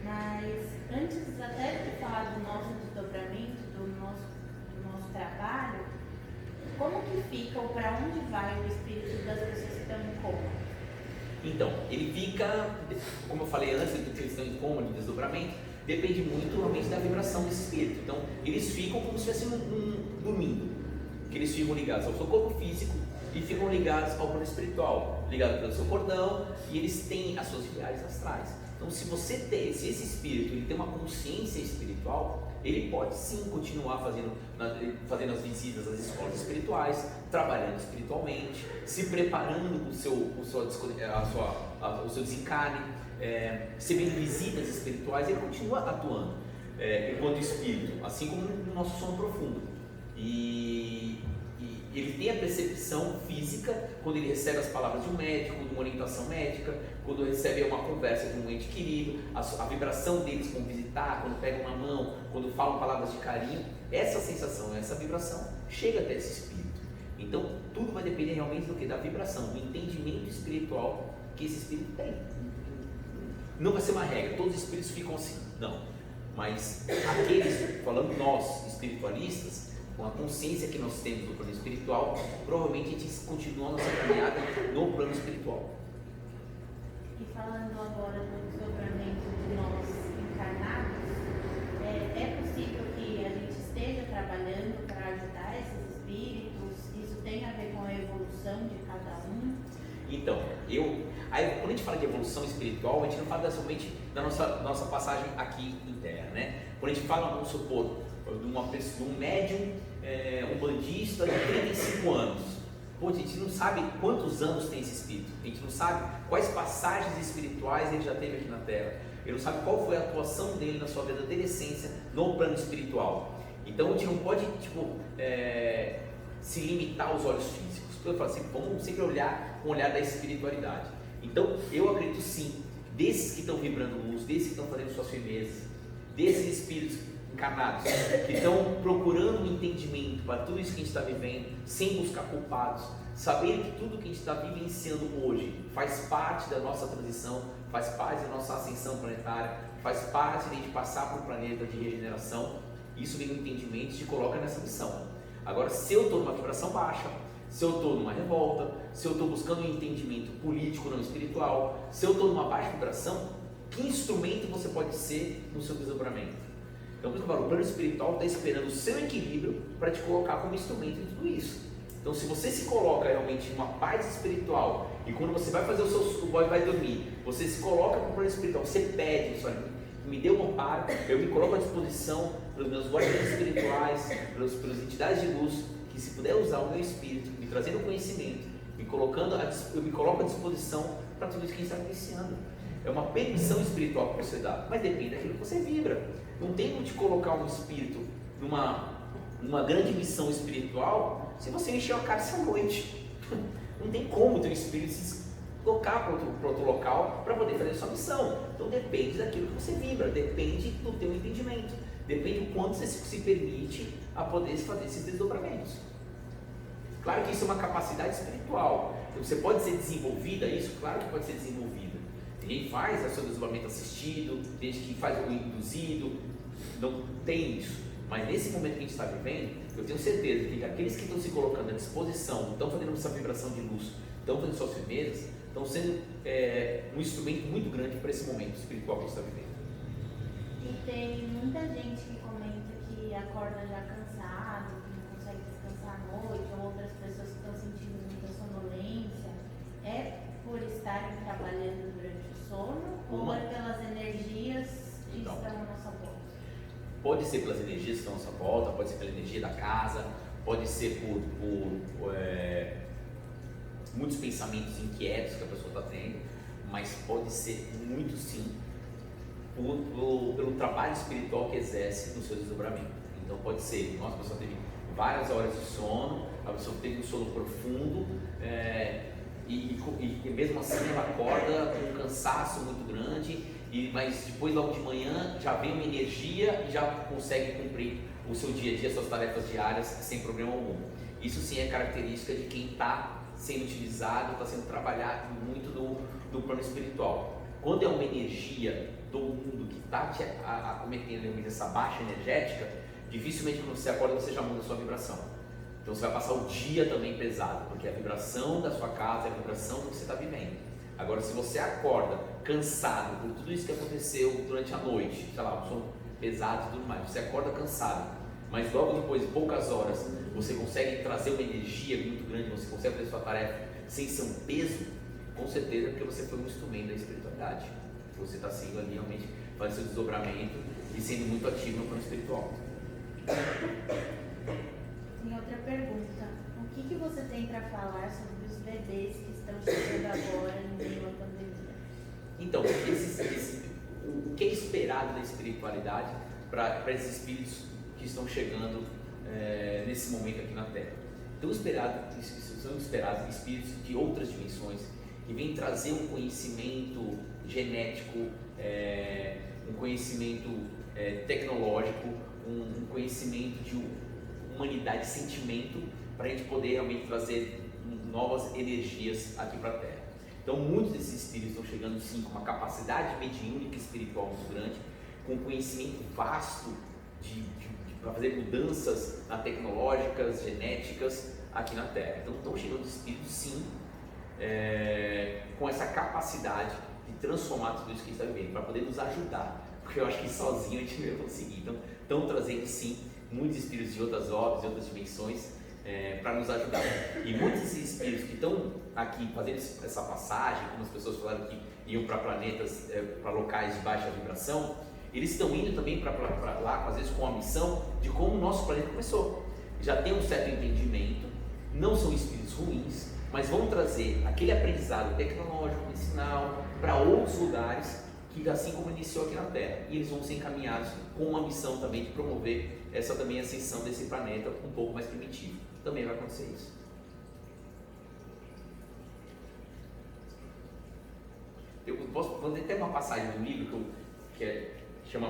mas antes até de falar do nosso desdobramento, do nosso trabalho, como que fica ou para onde vai o espírito das pessoas que estão em coma? Então, ele fica, como eu falei antes, do que eles estão em coma, de desdobramento, depende muito realmente da vibração desse espírito. Então, eles ficam como se estivessem dormindo, que eles ficam ligados ao seu corpo físico e ficam ligados ao plano espiritual, ligados pelo seu cordão, e eles têm as suas viagens astrais. Então, se esse espírito ele tem uma consciência espiritual, ele pode sim continuar fazendo as visitas às escolas espirituais, trabalhando espiritualmente, se preparando o seu desencarne, recebendo visitas espirituais. Ele continua atuando enquanto espírito, assim como no nosso sono profundo. E ele tem a percepção física quando ele recebe as palavras de um médico, de uma orientação médica, quando recebe uma conversa de um ente querido, a vibração deles quando visitar, quando pegam na mão, quando falam palavras de carinho. Essa sensação, essa vibração chega até esse espírito. Então tudo vai depender realmente do que? Da vibração, do entendimento espiritual que esse espírito tem. Não vai ser uma regra, todos os espíritos ficam assim, não. Mas aqueles, falando nós, espiritualistas, com a consciência que nós temos do plano espiritual, provavelmente a gente continua a nossa caminhada no plano espiritual. E falando agora do desdobramento de nós encarnados, é possível que a gente esteja trabalhando para ajudar esses espíritos? Isso tem a ver com a evolução de cada um? Então, quando a gente fala de evolução espiritual, a gente não fala somente da nossa passagem aqui em Terra, né? Quando a gente fala, vamos supor, de um médium, um bandista de 35 anos. Pô, a gente não sabe quantos anos tem esse espírito, a gente não sabe quais passagens espirituais ele já teve aqui na Terra, ele não sabe qual foi a atuação dele na sua verdadeira essência no plano espiritual. Então a gente não pode se limitar aos olhos físicos. Eu falo assim, vamos sempre olhar com o olhar da espiritualidade. Então eu acredito sim, desses que estão vibrando luz, desses que estão fazendo suas firmezas, desses espíritos encarnados, que estão procurando um entendimento para tudo isso que a gente está vivendo, sem buscar culpados, sabendo que tudo que a gente está vivenciando hoje faz parte da nossa transição, faz parte da nossa ascensão planetária, faz parte de a gente passar por um planeta de regeneração. Isso vem no entendimento e te coloca nessa missão. Agora, se eu estou numa vibração baixa, se eu estou numa revolta, se eu estou buscando um entendimento político, não espiritual, se eu estou numa baixa vibração, que instrumento você pode ser no seu desdobramento? Então, por isso que eu falo, o plano espiritual está esperando o seu equilíbrio para te colocar como instrumento em tudo isso. Então, se você se coloca realmente em uma paz espiritual, e quando você vai fazer o boy vai dormir, você se coloca para o plano espiritual, você pede isso, me dê um amparo, eu me coloco à disposição pelos meus guardiões espirituais, pelas entidades de luz, que se puder usar o meu espírito, me trazendo conhecimento, eu me coloco à disposição para tudo isso que a gente está vivenciando. É uma permissão espiritual que você dá, mas depende daquilo que você vibra. Não tem como te colocar um espírito numa grande missão espiritual se você encher a cara essa noite. Não tem como o teu espírito se colocar para outro local para poder fazer a sua missão. Então depende daquilo que você vibra, depende do teu entendimento, depende do quanto você se permite a poder fazer esses desdobramentos. Claro que isso é uma capacidade espiritual. Então, você pode ser desenvolvida isso? Claro que pode ser desenvolvida. Tem gente que faz o seu desdobramento assistido, tem gente que faz o induzido, não tem isso. Mas nesse momento que a gente está vivendo, eu tenho certeza que aqueles que estão se colocando à disposição, estão fazendo essa vibração de luz, estão fazendo suas firmezas, estão sendo um instrumento muito grande para esse momento espiritual que a gente está vivendo. E tem muita gente que comenta que acorda já cansado, que não consegue descansar à noite, ou outras pessoas que estão sentindo muita sonolência. É por estarem trabalhando durante o sono ou é pelas energias que estão à nossa volta? Pode ser pelas energias que estão à nossa volta, pode ser pela energia da casa, pode ser por muitos pensamentos inquietos que a pessoa está tendo, mas pode ser muito sim pelo trabalho espiritual que exerce no seu desdobramento. Então pode ser, nossa, a pessoa teve várias horas de sono, a pessoa teve um sono profundo, e mesmo assim ela acorda com um cansaço muito grande, mas depois logo de manhã já vem uma energia e já consegue cumprir o seu dia a dia, suas tarefas diárias sem problema algum. Isso sim é característica de quem está sendo utilizado, está sendo trabalhado muito no plano espiritual. Quando é uma energia do mundo que está te acometendo essa baixa energética, dificilmente quando você acorda você já muda a sua vibração. Então você vai passar o dia também pesado, porque é a vibração da sua casa, é a vibração do que você está vivendo. Agora, se você acorda cansado por tudo isso que aconteceu durante a noite, sei lá, um sono pesado e tudo mais, você acorda cansado, mas logo depois de poucas horas você consegue trazer uma energia muito grande, você consegue fazer sua tarefa sem ser um peso, com certeza porque você foi um instrumento da espiritualidade. Você está sendo ali realmente fazendo seu desdobramento e sendo muito ativo no plano espiritual. Tem outra pergunta. O que você tem para falar sobre os bebês que estão chegando agora em meio à pandemia? Então, o que é esperado da espiritualidade para esses espíritos que estão chegando nesse momento aqui na Terra? Então, são esperados espíritos de outras dimensões que vêm trazer um conhecimento genético, um conhecimento tecnológico, um conhecimento de humanidade, sentimento, para a gente poder realmente trazer novas energias aqui para a Terra. Então, muitos desses espíritos estão chegando sim com uma capacidade mediúnica espiritual muito grande, com conhecimento vasto para fazer mudanças tecnológicas, genéticas aqui na Terra. Então, estão chegando espíritos sim, com essa capacidade de transformar tudo isso que a gente está vivendo, para poder nos ajudar, porque eu acho que sozinho a gente não ia conseguir. Então, estão trazendo sim muitos espíritos de outras obras, de outras dimensões, para nos ajudar. E muitos desses espíritos que estão aqui fazendo essa passagem, como as pessoas falaram que iam para planetas, para locais de baixa vibração, eles estão indo também para lá, às vezes com a missão de como o nosso planeta começou. Já tem um certo entendimento, não são espíritos ruins, mas vão trazer aquele aprendizado tecnológico, medicinal, para outros lugares, que assim como iniciou aqui na Terra, e eles vão ser encaminhados com uma missão também de promover essa também ascensão desse planeta um pouco mais primitivo. Também vai acontecer isso. Eu vou ter uma passagem do livro que chama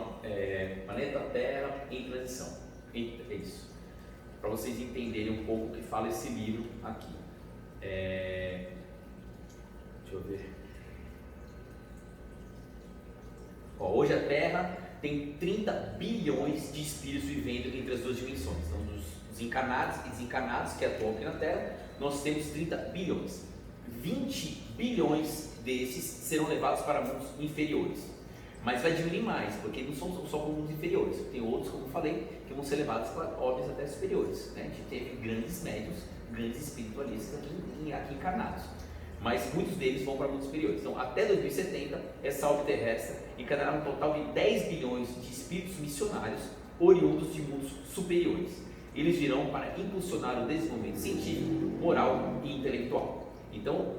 Planeta Terra em Transição. É isso. Para vocês entenderem um pouco o que fala esse livro aqui. Deixa eu ver. Hoje a Terra tem 30 bilhões de espíritos vivendo entre as duas dimensões. Então, dos encarnados e desencarnados que atuam aqui na Terra, nós temos 30 bilhões. 20 bilhões desses serão levados para mundos inferiores. Mas vai diminuir mais, porque não são só para mundos inferiores. Tem outros, como eu falei, que vão ser levados para órbes até superiores. Né? A gente teve grandes médios, grandes espiritualistas aqui encarnados. Mas muitos deles vão para mundos superiores. Então, até 2070, essa órbita terrestre encarnará um total de 10 bilhões de espíritos missionários oriundos de mundos superiores. Eles virão para impulsionar o desenvolvimento científico, moral e intelectual. Então,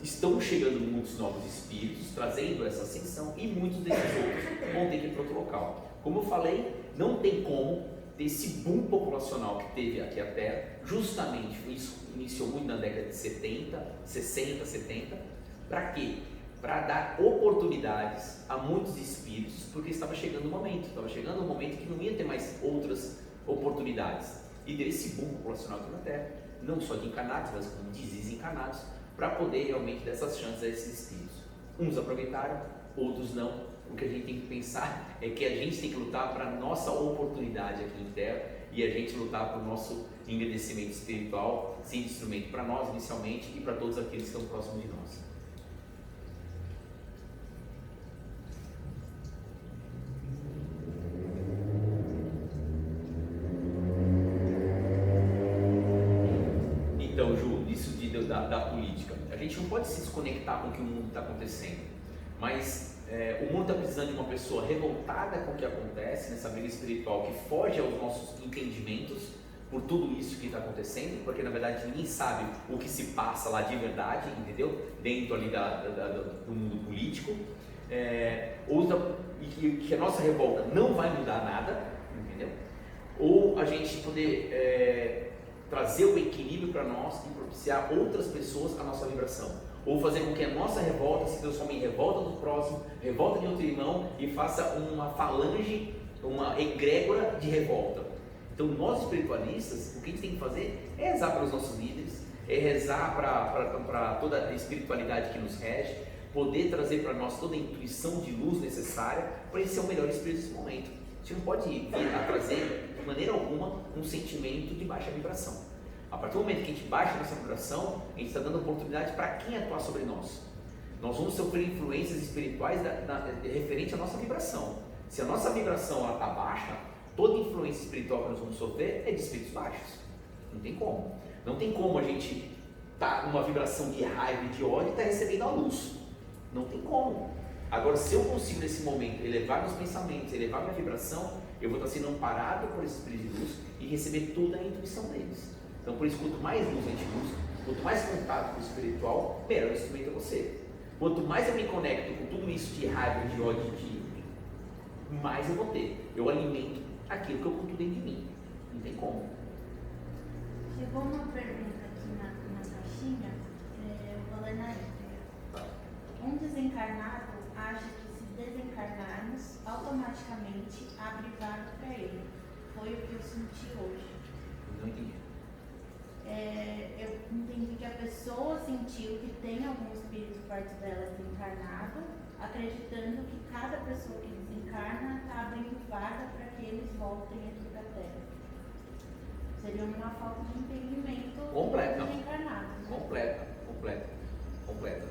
estão chegando muitos novos espíritos, trazendo essa ascensão, e muitos desses outros vão ter que ir para outro local. Como eu falei, não tem como ter esse boom populacional que teve aqui a Terra, justamente isso iniciou muito na década de 70, 60, 70, para quê? Para dar oportunidades a muitos espíritos, porque estava chegando um momento que não ia ter mais outras oportunidades, e desse boom populacional aqui na Terra, não só de encarnados, mas como de desencarnados, para poder realmente dar essas chances a esses espíritos. Uns aproveitaram, outros não. O que a gente tem que pensar é que a gente tem que lutar para a nossa oportunidade aqui em Terra, e a gente lutar para o nosso engrandecimento espiritual, sendo instrumento para nós inicialmente e para todos aqueles que estão próximos de nós. Então, Ju, isso da política, a gente não pode se desconectar com o que o mundo está acontecendo, mas o mundo está precisando de uma pessoa revoltada com o que acontece nessa briga espiritual, que foge aos nossos entendimentos por tudo isso que está acontecendo, porque na verdade ninguém sabe o que se passa lá de verdade, entendeu? Dentro ali do mundo político, e que a nossa revolta não vai mudar nada, entendeu? Ou a gente poder trazer o equilíbrio para nós e propiciar outras pessoas a nossa vibração, ou fazer com que a nossa revolta se transforme em revolta do próximo, revolta de outro irmão, e faça uma falange, uma egrégora de revolta. Então, nós espiritualistas, o que a gente tem que fazer é rezar para os nossos líderes, é rezar para toda a espiritualidade que nos rege, poder trazer para nós toda a intuição de luz necessária para ele ser o melhor espírito nesse momento. A gente não pode vir a trazer, de maneira alguma, um sentimento de baixa vibração. A partir do momento que a gente baixa nossa vibração, a gente está dando oportunidade para quem atuar sobre nós. Nós vamos sofrer influências espirituais referente à nossa vibração. Se a nossa vibração está baixa, toda influência espiritual que nós vamos sofrer é de espíritos baixos. Não tem como. Não tem como a gente estar numa vibração de raiva e de ódio e estar recebendo a luz. Não tem como. Agora, se eu consigo nesse momento elevar meus pensamentos, elevar minha vibração, eu vou estar sendo amparado por esse espírito de luz e receber toda a intuição deles. Então, por isso, quanto mais luz a gente busca, quanto mais contato com o espiritual, melhor o instrumento é você. Quanto mais eu me conecto com tudo isso de raiva, de ódio, mais eu vou ter. Eu alimento aquilo que eu cultuo dentro de mim. Não tem como. Chegou uma pergunta aqui na caixinha, eu vou ler na íntegra. Um desencarnado acha que se desencarnarmos, automaticamente abre vaga para ele. Foi o que eu senti hoje. Não entendi. Eu entendi que a pessoa sentiu que tem algum espírito perto dela desencarnado, acreditando que cada pessoa que desencarna está abrindo vaga para que eles voltem aqui para a Terra. Seria uma falta de entendimento completa. Do desencarnado. Né? Completa.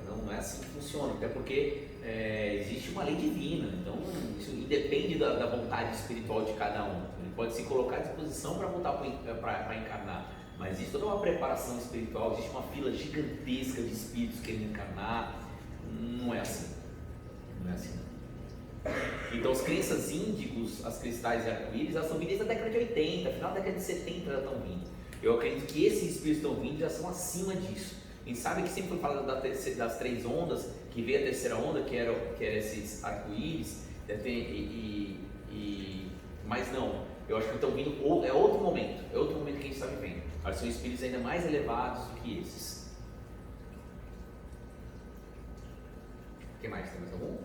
Não é assim que funciona, até porque existe uma lei divina, então isso independe da vontade espiritual de cada um. Ele pode se colocar à disposição para voltar para encarnar, mas existe toda uma preparação espiritual, existe uma fila gigantesca de espíritos querendo encarnar. Não é assim. Então as crianças índigos, as cristais e arco-íris, elas estão vindo desde a década de 80, final da década de 70 elas estão vindo. Eu acredito que esses espíritos estão vindo já são acima disso. A gente sabe que sempre foi falado das 3 ondas, que veio a terceira onda, que era esses arco-íris, mas não, eu acho que estão vindo, é outro momento que a gente está vivendo. Acho que são espíritos ainda mais elevados do que esses. O que mais? Tem mais algum?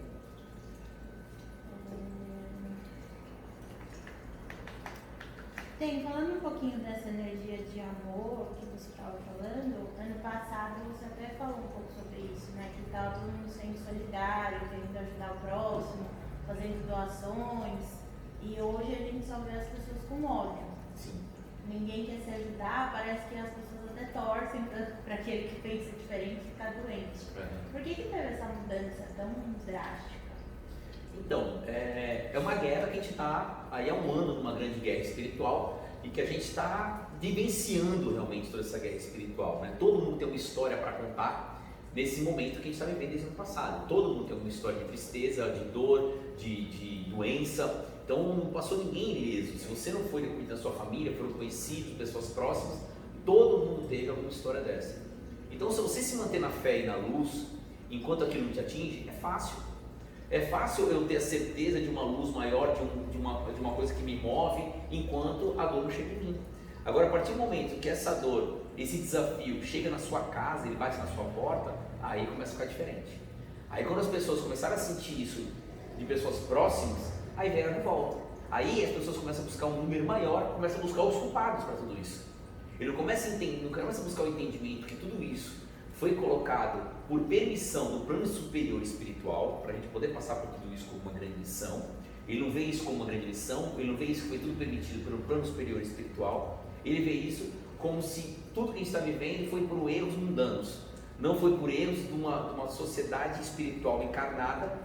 Falando um pouquinho dessa energia de amor que você estava falando, ano passado você até falou um pouco sobre isso, né? Que estava todo mundo sendo solidário, querendo ajudar o próximo, fazendo doações, e hoje a gente só vê as pessoas com ódio. Sim. Ninguém quer se ajudar, parece que as pessoas até torcem para aquele que pensa diferente ficar doente. Por que teve essa mudança tão drástica? Então, é uma guerra que a gente está aí há um ano numa grande guerra espiritual e que a gente está vivenciando realmente toda essa guerra espiritual, né? Todo mundo tem uma história para contar nesse momento que a gente está vivendo desde o ano passado. Todo mundo tem uma história de tristeza, de dor, de doença. Então não passou ninguém ileso. Se você não foi da sua família, foram conhecidos, pessoas próximas, todo mundo teve alguma história dessa. Então se você se manter na fé e na luz, enquanto aquilo não te atinge, é fácil. É fácil eu ter a certeza de uma luz maior, de uma coisa que me move, enquanto a dor não chega em mim. Agora, a partir do momento que essa dor, esse desafio chega na sua casa, ele bate na sua porta, aí começa a ficar diferente. Aí quando as pessoas começarem a sentir isso de pessoas próximas, aí vem de volta. Aí as pessoas começam a buscar um número maior, começam a buscar os culpados para tudo isso. Ele não começa a buscar o entendimento que tudo isso foi colocado por permissão do plano superior espiritual, para a gente poder passar por tudo isso como uma grande lição. Ele não vê isso como uma grande lição, ele não vê isso que foi tudo permitido pelo plano superior espiritual, ele vê isso como se tudo que a gente está vivendo foi por erros mundanos, não foi por erros de uma sociedade espiritual encarnada,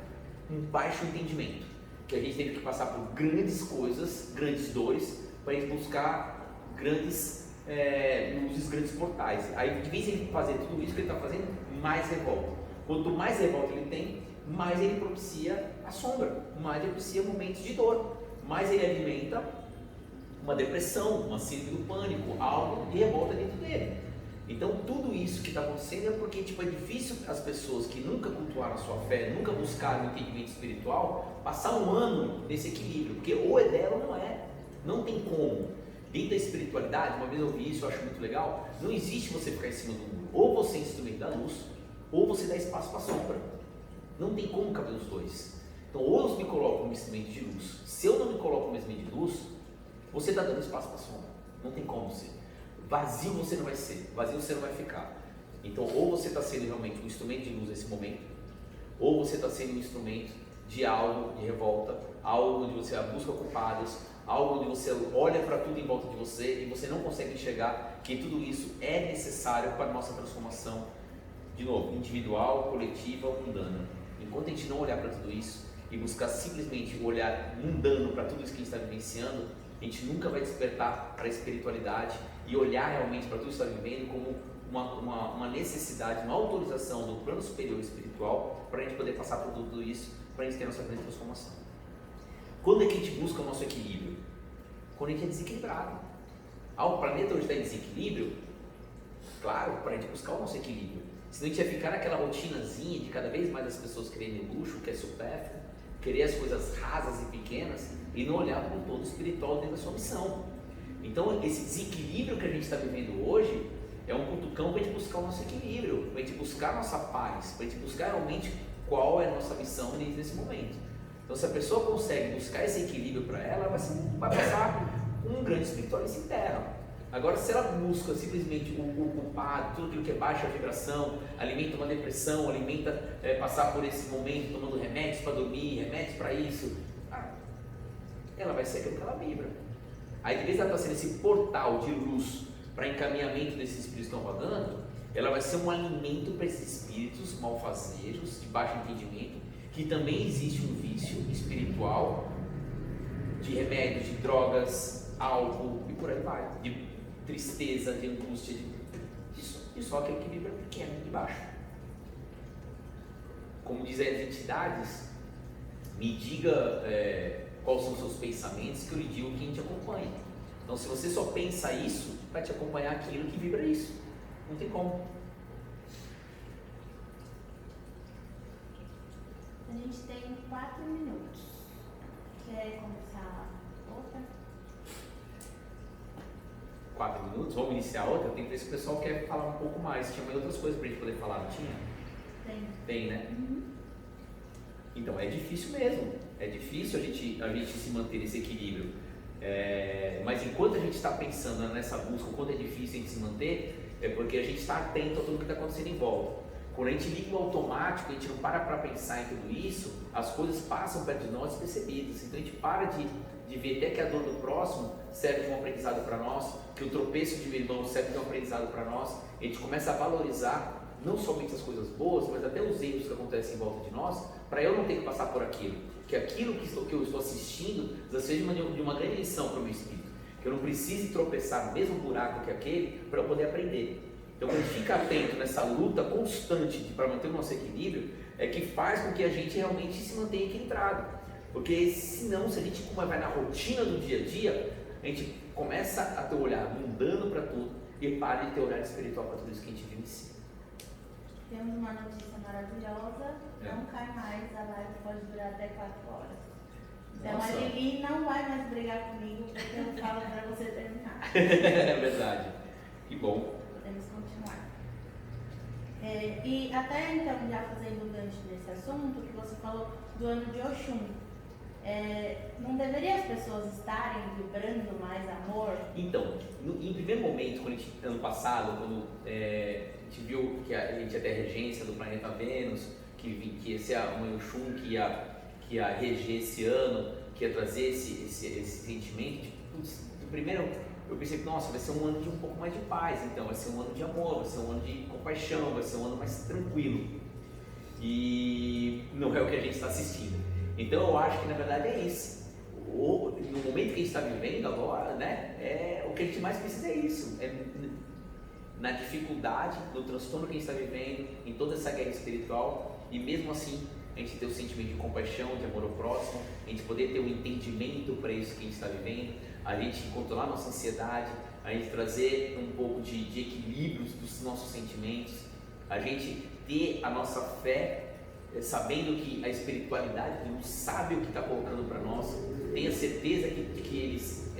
um baixo entendimento, que a gente teve que passar por grandes coisas, grandes dores, para a gente buscar grandes luzes, grandes portais. Aí, de vez em fazer tudo isso que ele está fazendo, mais revolta. Quanto mais revolta ele tem, mais ele propicia a sombra, mais ele propicia momentos de dor, mais ele alimenta uma depressão, uma síndrome do pânico, algo de revolta dentro dele. Então tudo isso que está acontecendo é porque é difícil as pessoas que nunca cultuaram a sua fé, nunca buscaram o entendimento espiritual, passar um ano nesse equilíbrio, porque ou é dela ou não é, não tem como. Dentro da espiritualidade, uma vez eu ouvi isso, eu acho muito legal, não existe você ficar em cima do muro, ou você é instrumento da luz, ou você dá espaço para a sombra, não tem como caber os dois. Então ou eu me coloco como instrumento de luz, se eu não me coloco como instrumento de luz, você está dando espaço para a sombra, não tem como ser. Vazio você não vai ser, vazio você não vai ficar. Então ou você está sendo realmente um instrumento de luz nesse momento, ou você está sendo um instrumento de algo, de revolta, algo onde você busca culpados, algo onde você olha para tudo em volta de você e você não consegue enxergar que tudo isso é necessário para a nossa transformação, de novo, individual, coletiva ou mundana. Enquanto a gente não olhar para tudo isso e buscar simplesmente o olhar mundano para tudo isso que a gente está vivenciando, a gente nunca vai despertar para a espiritualidade e olhar realmente para tudo que está vivendo como uma necessidade, uma autorização do plano superior espiritual para a gente poder passar por tudo isso, para a gente ter a nossa grande transformação. Quando é que a gente busca o nosso equilíbrio? Quando a gente é desequilibrado. O planeta hoje está em desequilíbrio, claro, para a gente buscar o nosso equilíbrio. Senão a gente ia ficar naquela rotinazinha de cada vez mais as pessoas quererem luxo, que é supérfluo, querer as coisas rasas e pequenas e não olhar para o todo espiritual dentro da sua missão. Então, esse desequilíbrio que a gente está vivendo hoje é um cutucão para a gente buscar o nosso equilíbrio, para a gente buscar a nossa paz, para a gente buscar realmente qual é a nossa missão nesse momento. Então, se a pessoa consegue buscar esse equilíbrio para ela, vai passar um grande espiritualista em terra. Agora, se ela busca simplesmente o culpado, tudo aquilo que é baixa vibração, alimenta uma depressão, alimenta passar por esse momento tomando remédios para dormir, remédios para isso, ela vai ser aquilo que ela vibra. Aí, de vez ela está sendo esse portal de luz para encaminhamento desses espíritos que estão rodando, ela vai ser um alimento para esses espíritos malfazejos, de baixo entendimento, que também existe um vício espiritual de remédios, de drogas, álcool e por aí vai, de tristeza, de angústia, de só aquele que vibra pequeno, de baixo. Como dizem as entidades, me diga quais são os seus pensamentos, que eu lhe digo quem te acompanha. Então, se você só pensa isso, vai te acompanhar aquilo que vibra isso. Não tem como. A gente tem 4 minutos. Quer começar outra? 4 minutos? Vamos iniciar outra? Tem que ver se o pessoal quer falar um pouco mais. Tinha mais outras coisas para a gente poder falar, não tinha? Tem. Tem, né? Uhum. Então, é difícil mesmo. É difícil a gente se manter nesse equilíbrio. Mas enquanto a gente está pensando nessa busca, o quanto é difícil a gente se manter, é porque a gente está atento a tudo que está acontecendo em volta. Quando a gente liga o automático, a gente não para pensar em tudo isso, as coisas passam perto de nós despercebidas. Então a gente para de ver até que a dor do próximo serve de um aprendizado para nós, que o tropeço de um irmão serve de um aprendizado para nós. A gente começa a valorizar não somente as coisas boas, mas até os erros que acontecem em volta de nós, para eu não ter que passar por aquilo. Que aquilo que eu estou assistindo seja de uma grande lição para o meu espírito. Que eu não precise tropeçar no mesmo buraco que aquele para eu poder aprender. Então, quando a gente fica atento nessa luta constante para manter o nosso equilíbrio, é que faz com que a gente realmente se mantenha equilibrado. Porque senão, se a gente vai na rotina do dia a dia, a gente começa a ter um olhar mundano para tudo e para de ter olhar espiritual para tudo isso que a gente vive em si. Temos uma notícia maravilhosa, não cai mais, a live pode durar até 4 horas. Então Nossa. a Lili não vai mais brigar comigo, porque eu falo para você terminar. É verdade. Que bom. Podemos continuar. E até então, já fazendo gancho nesse assunto, que você falou do ano de Oxum. Não deveria as pessoas estarem vibrando mais amor? Então, em primeiro momento, ano passado, quando a gente viu que a gente ia ter a regência do planeta Vênus, que esse é um Oxum que ia reger esse ano, que ia trazer esse sentimento, primeiro eu pensei que, nossa, vai ser um ano de um pouco mais de paz, então vai ser um ano de amor, vai ser um ano de compaixão, vai ser um ano mais tranquilo. E não é o que a gente está assistindo. Então eu acho que na verdade é isso. No momento que a gente está vivendo agora, né, o que a gente mais precisa é isso. Na dificuldade, no transtorno que a gente está vivendo, em toda essa guerra espiritual, e mesmo assim a gente ter o sentimento de compaixão, de amor ao próximo, a gente poder ter um entendimento para isso que a gente está vivendo, a gente controlar nossa ansiedade, a gente trazer um pouco de equilíbrio dos nossos sentimentos, a gente ter a nossa fé, sabendo que a espiritualidade não sabe o que está colocando para nós, tenha certeza que eles,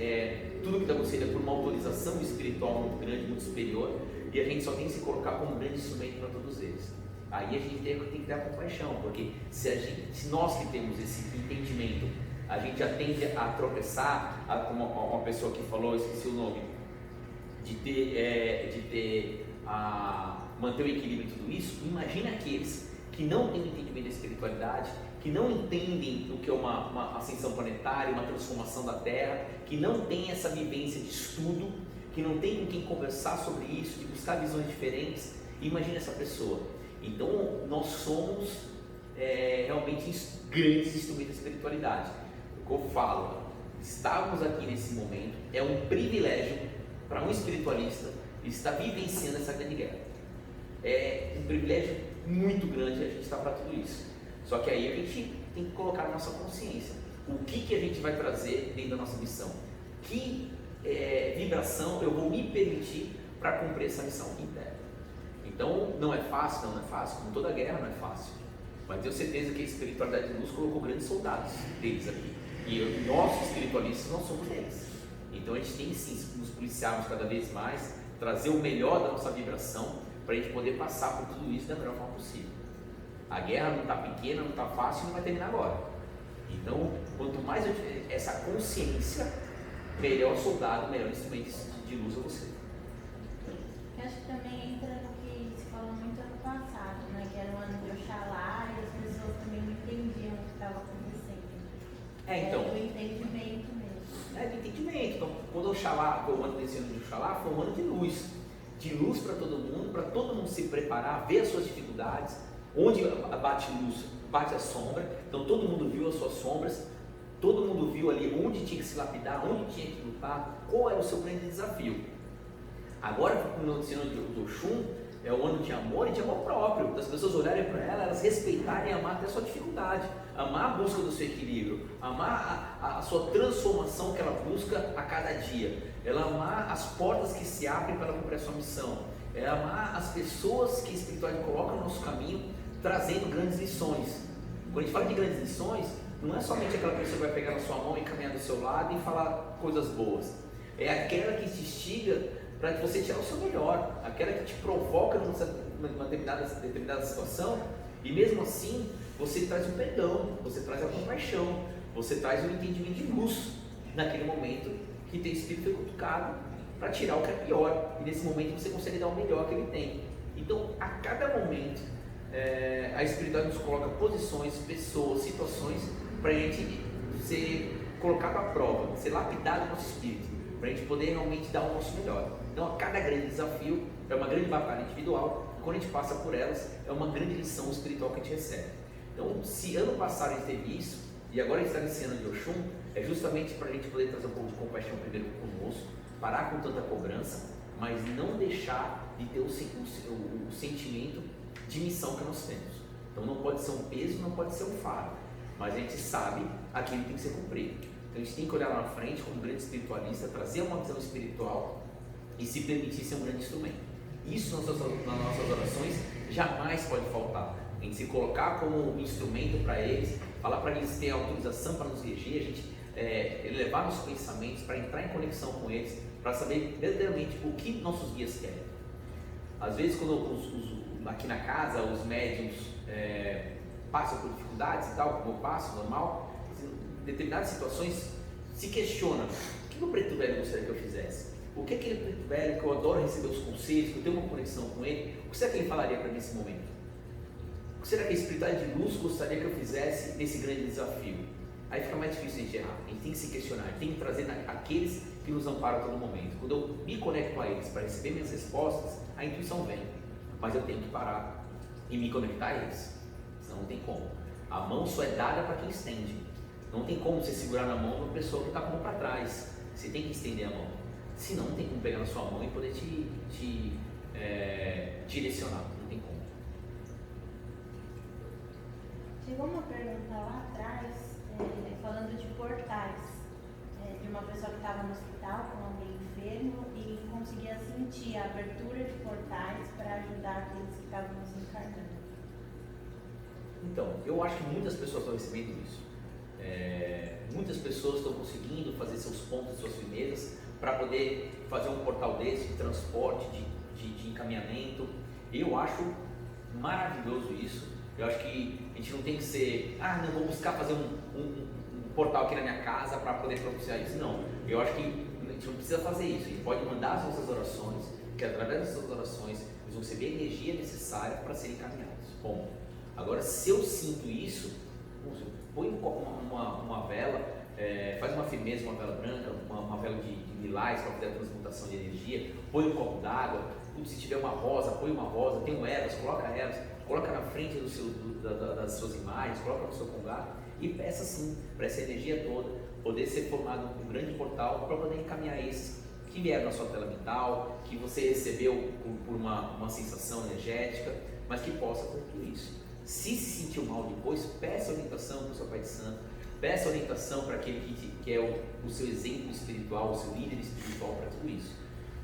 tudo que está acontecendo é por uma autorização espiritual muito grande, muito superior, e a gente só tem que se colocar como um grande instrumento para todos eles. Aí a gente tem que ter a compaixão, porque se nós que temos esse entendimento, a gente já tende a tropeçar, como uma pessoa que falou, eu esqueci o nome, manter o equilíbrio em tudo isso. Imagina aqueles que não têm entendimento da espiritualidade, que não entendem o que é uma ascensão planetária, uma transformação da Terra, que não tem essa vivência de estudo, que não tem com quem conversar sobre isso, de buscar visões diferentes. Imagina essa pessoa. Então, nós somos realmente grandes instrumentos da espiritualidade. O que eu falo, estarmos aqui nesse momento é um privilégio para um espiritualista estar vivenciando essa grande guerra. é um privilégio muito grande a gente estar para tudo isso. Só que aí a gente tem que colocar na nossa consciência o que a gente vai trazer dentro da nossa missão, que vibração eu vou me permitir para cumprir essa missão interna. Então não é fácil, como toda guerra não é fácil, mas tenho certeza que a espiritualidade de luz colocou grandes soldados deles aqui, e nós espiritualistas não somos deles. Então a gente tem sim nos policiarmos cada vez mais, trazer o melhor da nossa vibração para a gente poder passar por tudo isso da melhor forma possível. A guerra não está pequena, não está fácil e não vai terminar agora. Então, quanto mais eu tiver essa consciência, melhor soldado, melhor instrumento de luz é você. Eu acho que também entra no que se falou muito ano passado, né? Que era o ano de Oxalá e as pessoas também não entendiam o que estava acontecendo. Então. Do entendimento mesmo. Do entendimento. Então, quando Oxalá, o ano desse ano de Oxalá, foi um ano de luz. De luz para todo mundo se preparar, ver as suas dificuldades, onde bate luz, bate a sombra. Então todo mundo viu as suas sombras, todo mundo viu ali onde tinha que se lapidar, onde tinha que lutar, qual era o seu grande desafio. Agora, no ano do Oxum, é o ano de amor e de amor próprio, das pessoas olharem para ela, elas respeitarem e amar até a sua dificuldade, amar a busca do seu equilíbrio, amar a sua transformação que ela busca a cada dia, ela amar as portas que se abrem para cumprir a sua missão, é amar as pessoas que a espiritualidade coloca no nosso caminho, trazendo grandes lições. Quando a gente fala de grandes lições, não é somente aquela pessoa que vai pegar na sua mão e caminhar do seu lado e falar coisas boas, é aquela que te instiga para que você tirar o seu melhor, aquela que te provoca numa determinada situação, e mesmo assim você traz o perdão, você traz a compaixão, você traz o entendimento de luz naquele momento que tem espírito foi cutucado para tirar o que é pior, e nesse momento você consegue dar o melhor que ele tem. Então a cada momento a espiritualidade nos coloca posições, pessoas, situações para a gente ser colocado à prova, ser lapidado no nosso espírito, para a gente poder realmente dar o nosso melhor. Então a cada grande desafio é uma grande batalha individual, e quando a gente passa por elas é uma grande lição espiritual que a gente recebe. Então se ano passado a gente teve isso, e agora a gente está nesse ano de Oxum, é justamente para a gente poder trazer um pouco de compaixão primeiro conosco, parar com tanta cobrança, mas não deixar de ter o sentimento de missão que nós temos. Então não pode ser um peso, não pode ser um fardo, mas a gente sabe aquilo que tem que ser cumprido. Então a gente tem que olhar lá na frente como um grande espiritualista, trazer uma visão espiritual e se permitir ser um grande instrumento. Isso nas nossas orações jamais pode faltar. A gente se colocar como um instrumento para eles, falar para eles ter autorização para nos reger, a gente elevar nossos pensamentos para entrar em conexão com eles, para saber verdadeiramente o que nossos guias querem. Às vezes quando aqui na casa os médiuns passam por dificuldades e tal, como eu passo, normal, em determinadas situações se questiona: o que o preto velho gostaria que eu fizesse? O que aquele preto velho que eu adoro receber os conselhos, que eu tenho uma conexão com ele, o que será que ele falaria para mim nesse momento? O que será que a espiritualidade de luz gostaria que eu fizesse nesse grande desafio? Aí fica mais difícil a gente errar, a gente tem que se questionar, a gente tem que trazer aqueles que nos amparam a todo momento. Quando eu me conecto a eles para receber minhas respostas, a intuição vem, mas eu tenho que parar e me conectar a eles, senão não tem como. A mão só é dada para quem estende, não tem como você segurar na mão de uma pessoa que está com a mão para trás, você tem que estender a mão, senão não tem como pegar na sua mão e poder te direcionar, não tem como. Chegou uma pergunta lá atrás, falando de portais, de uma pessoa que estava no hospital com alguém enfermo e conseguia sentir a abertura de portais para ajudar aqueles que estavam se encarnando. Então, eu acho que muitas pessoas estão recebendo isso. Muitas pessoas estão conseguindo fazer seus pontos, suas firmezas, para poder fazer um portal desse, de transporte, de encaminhamento. Eu acho maravilhoso isso. Eu acho que a gente não tem que ser, não vou buscar fazer um portal aqui na minha casa para poder propiciar isso. Não, eu acho que a gente não precisa fazer isso. A gente pode mandar as nossas orações, que através das nossas orações eles vão receber a energia necessária para serem encaminhados. Bom, agora se eu sinto isso, põe uma vela, faz uma firmeza, uma vela branca, uma vela de lilás para fazer a transmutação de energia, põe um copo d'água, se tiver uma rosa, põe uma rosa, tem ervas, coloca na frente das suas imagens, coloca no seu congá e peça assim, para essa energia toda poder ser formado um grande portal para poder encaminhar esses que vieram na sua tela mental, que você recebeu por uma sensação energética, mas que possa ter tudo isso. Se sentiu mal depois, peça orientação para o seu Pai de Santo, peça orientação para aquele que é o seu exemplo espiritual, o seu líder espiritual para tudo isso.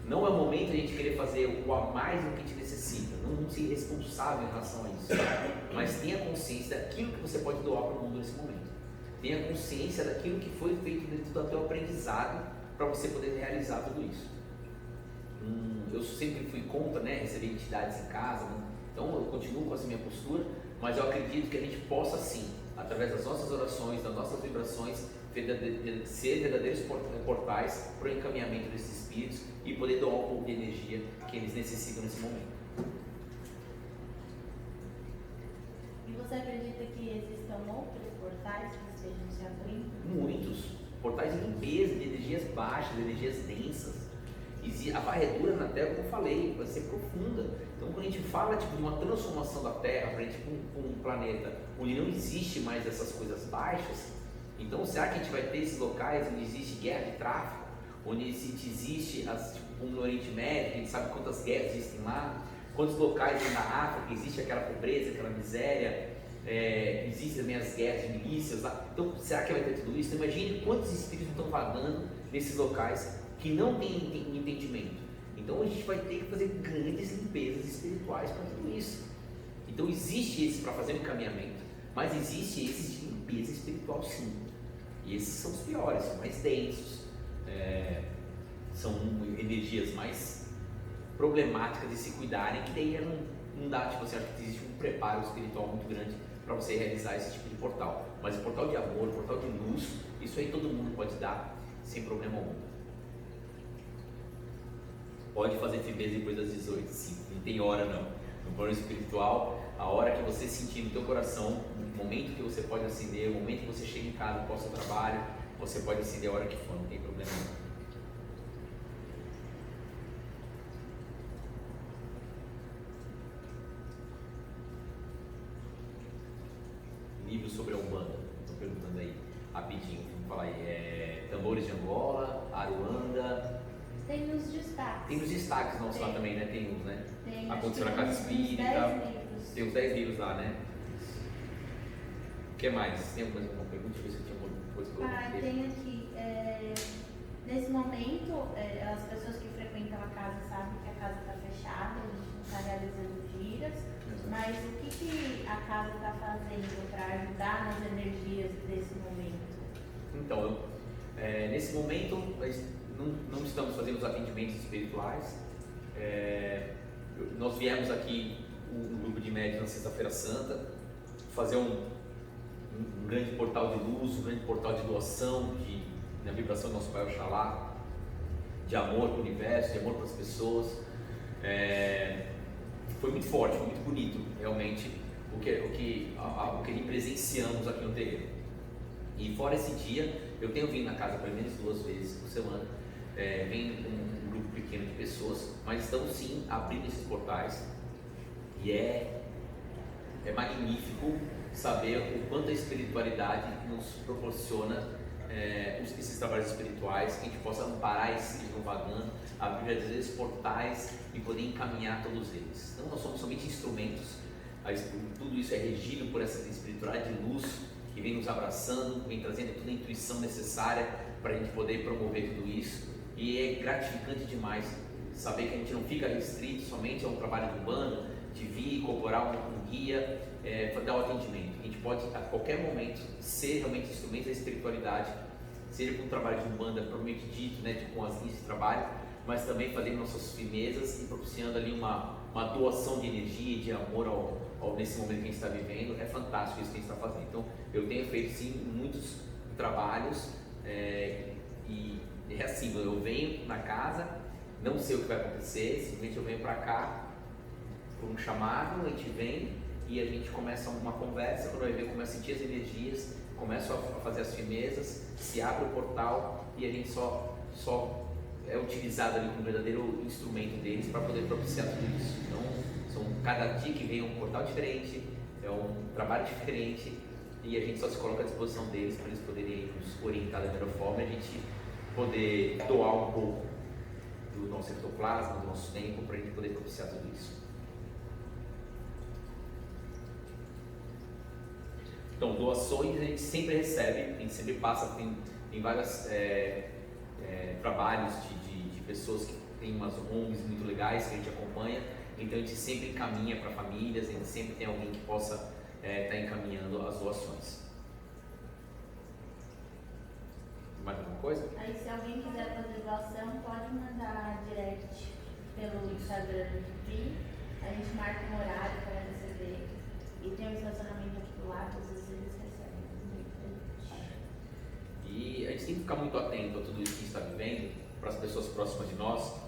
Não é o momento de a gente querer fazer o a mais do que a gente necessita, não ser responsável em relação a isso, mas tenha consciência daquilo que você pode doar para o mundo nesse momento. Tenha consciência daquilo que foi feito dentro do teu aprendizado para você poder realizar tudo isso. Eu sempre fui contra, né, receber entidades em casa, né? Então eu continuo com essa minha postura, mas eu acredito que a gente possa sim, através das nossas orações, das nossas vibrações, ser verdadeiros portais para o encaminhamento desses espíritos e poder doar um pouco de energia que eles necessitam nesse momento. E você acredita que existam outros portais que estejam se abrindo? Muitos portais de limpeza, de energias baixas, de energias densas. A varredura na Terra, como eu falei, vai ser profunda. Então, quando a gente fala de uma transformação da Terra para um planeta onde não existe mais essas coisas baixas, então será que a gente vai ter esses locais onde existe guerra de tráfico, onde existe, como no Oriente Médio, a gente sabe quantas guerras existem lá, quantos locais na África existe aquela pobreza, aquela miséria, existem também as guerras de milícias lá. Então, será que vai ter tudo isso? Então, imagine quantos espíritos estão vagando nesses locais que não tem entendimento. Então a gente vai ter que fazer grandes limpezas espirituais para tudo isso. Então existe esse para fazer um encaminhamento, mas existe esse de limpeza espiritual sim. E esses são os piores, são mais densos, são energias mais problemáticas de se cuidarem, que daí não dá, tipo assim, acho que existe um preparo espiritual muito grande para você realizar esse tipo de portal. Mas o portal de amor, o portal de luz, isso aí todo mundo pode dar sem problema algum. Pode fazer FIBs depois das 18, sim, não tem hora não. No plano espiritual, a hora que você sentir no teu coração, o momento que você pode acender, o momento que você chega em casa após o seu trabalho, você pode acender a hora que for, não tem problema não. Livro sobre a Umbanda, estou perguntando aí, rapidinho, vamos falar aí, Tambores de Angola, Aruanda. Tem nos destaques. Tem nos destaques nossos lá também, né? Tem uns, né? Tem, Aconteceu na Casa Espírita. Tem uns 10 livros lá, né? O que mais? Tem mais alguma pergunta? Deixa eu ver se tinha alguma coisa para tem aqui. Nesse momento, as pessoas que frequentam a casa sabem que a casa está fechada, a gente não está realizando giras. Exato. Mas o que a casa está fazendo para ajudar nas energias desse momento? Então, nesse momento, não estamos fazendo os atendimentos espirituais. Nós viemos aqui, um grupo de médios na Sexta-feira Santa, fazer um grande portal de luz, um grande portal de doação, na vibração do nosso Pai Oxalá, de amor para o universo, de amor para as pessoas. Foi muito forte, foi muito bonito, realmente, o que presenciamos aqui no terreno. E fora esse dia, eu tenho vindo na casa pelo menos 2 vezes por semana. Vem um grupo pequeno de pessoas, mas estão sim abrindo esses portais e é magnífico saber o quanto a espiritualidade nos proporciona esses trabalhos espirituais, que a gente possa amparar esses que estão vagando, abrir às vezes portais e poder encaminhar todos eles. Então nós somos somente instrumentos, tudo isso é regido por essa espiritualidade de luz que vem nos abraçando, vem trazendo toda a intuição necessária para a gente poder promover tudo isso. E é gratificante demais saber que a gente não fica restrito somente a um trabalho de umbanda, de vir, incorporar um guia, dar o atendimento. A gente pode a qualquer momento ser realmente instrumento da espiritualidade, seja com o trabalho de umbanda propriamente dito, né, com as linhas de trabalho, mas também fazendo nossas firmezas e propiciando ali uma doação de energia e de amor nesse momento que a gente está vivendo. É fantástico isso que a gente está fazendo. Então eu tenho feito sim muitos trabalhos e é assim, eu venho na casa, não sei o que vai acontecer, simplesmente eu venho para cá por um chamado, a gente vem e a gente começa uma conversa, quando vai ver, começa a sentir as energias, começa a fazer as firmezas, se abre o portal e a gente só é utilizado ali como um verdadeiro instrumento deles para poder propiciar tudo isso. Então, cada dia que vem é um portal diferente, é um trabalho diferente e a gente só se coloca à disposição deles para eles poderem nos orientar da melhor forma e a gente poder doar um pouco do nosso ectoplasma, do nosso tempo, para a gente poder propiciar tudo isso. Então, doações a gente sempre recebe, a gente sempre passa em vários trabalhos de pessoas que têm umas ONGs muito legais que a gente acompanha, então a gente sempre encaminha para famílias, a gente sempre tem alguém que possa estar encaminhando as doações. Mais alguma coisa? Aí se alguém quiser fazer doação, pode mandar direct pelo Instagram do Pri, a gente marca um horário para receber e tem um estacionamento aqui do lado, às vezes eles recebem. E a gente tem que ficar muito atento a tudo isso que a gente está vivendo, para as pessoas próximas de nós.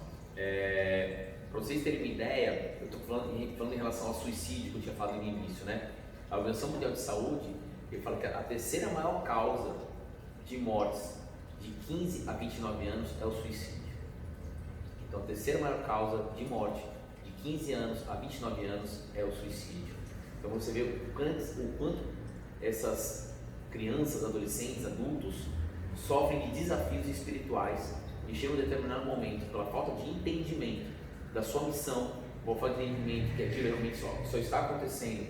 Para vocês terem uma ideia, eu estou falando em relação ao suicídio que eu tinha falado no início, né? A Organização Mundial de Saúde, ele fala que a terceira maior causa de mortes de 15 a 29 anos é o suicídio. Então, a terceira maior causa de morte de 15 anos a 29 anos é o suicídio. Então, você vê o quanto essas crianças, adolescentes, adultos sofrem de desafios espirituais e chegam a um determinado momento, pela falta de entendimento da sua missão, ou falta de entendimento que aquilo realmente só está acontecendo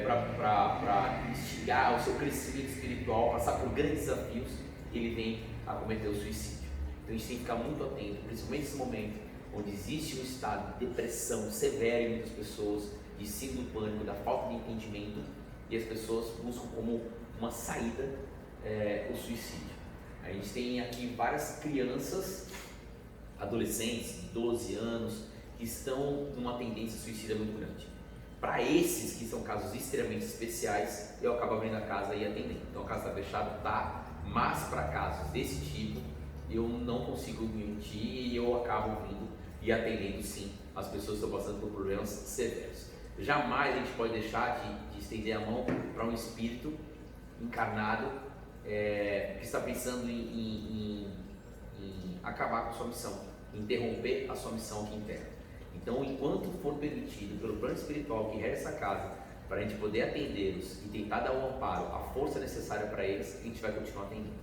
para instigar o seu crescimento espiritual, passar por grandes desafios, ele vem a cometer o suicídio. Então a gente tem que ficar muito atento, principalmente nesse momento onde existe um estado de depressão severa em muitas pessoas, de síndrome do pânico, da falta de entendimento, e as pessoas buscam como uma saída o suicídio. A gente tem aqui várias crianças, adolescentes de 12 anos, que estão numa tendência suicida muito grande. Para esses que são casos extremamente especiais, eu acabo abrindo a casa e atendendo. Então a casa está fechada, tá? Mas para casos desse tipo, eu não consigo mentir e eu acabo vindo e atendendo sim as pessoas que estão passando por problemas severos. Jamais a gente pode deixar de estender a mão para um espírito encarnado que está pensando em acabar com a sua missão, interromper a sua missão aqui em terra. Então, enquanto for permitido pelo plano espiritual que rege essa casa, para a gente poder atendê-los e tentar dar o amparo, a força necessária para eles, a gente vai continuar atendendo.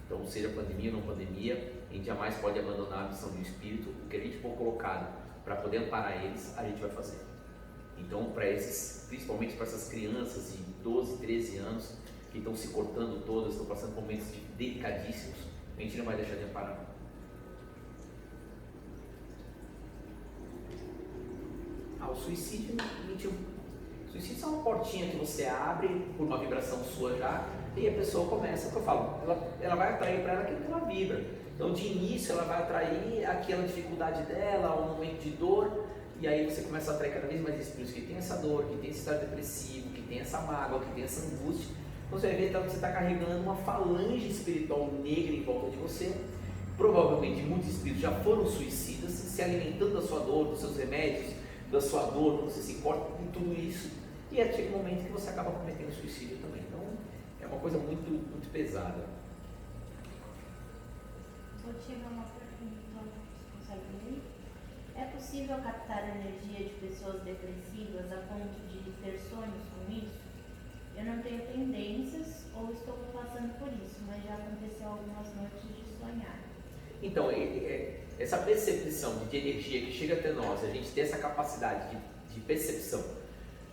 Então, seja pandemia ou não pandemia, a gente jamais pode abandonar a missão do espírito. O que a gente for colocado para poder amparar eles, a gente vai fazer. Então, para esses, principalmente para essas crianças de 12, 13 anos, que estão se cortando todas, estão passando por momentos delicadíssimos, a gente não vai deixar de amparar. O suicídio, o suicídio é uma portinha que você abre por uma vibração sua já, e a pessoa começa, o que eu falo, ela vai atrair para ela aquilo que ela vibra. Então, de início, ela vai atrair aquela dificuldade dela, um momento de dor, e aí você começa a atrair cada vez mais espíritos que tem essa dor, que tem esse estado depressivo, que tem essa mágoa, que tem essa angústia. Então, você vai ver que você está carregando uma falange espiritual negra em volta de você. Provavelmente muitos espíritos já foram suicidas, se alimentando da sua dor, dos seus remédios, da sua dor, quando você se importa com tudo isso, e chega um momento que você acaba cometendo suicídio também. Então, é uma coisa muito, muito pesada. Eu tive uma pergunta, você consegue ler? É possível captar a energia de pessoas depressivas a ponto de ter sonhos com isso? Eu não tenho tendências ou estou passando por isso, mas já aconteceu algumas noites de sonhar. Então, essa percepção de energia que chega até nós, a gente ter essa capacidade de percepção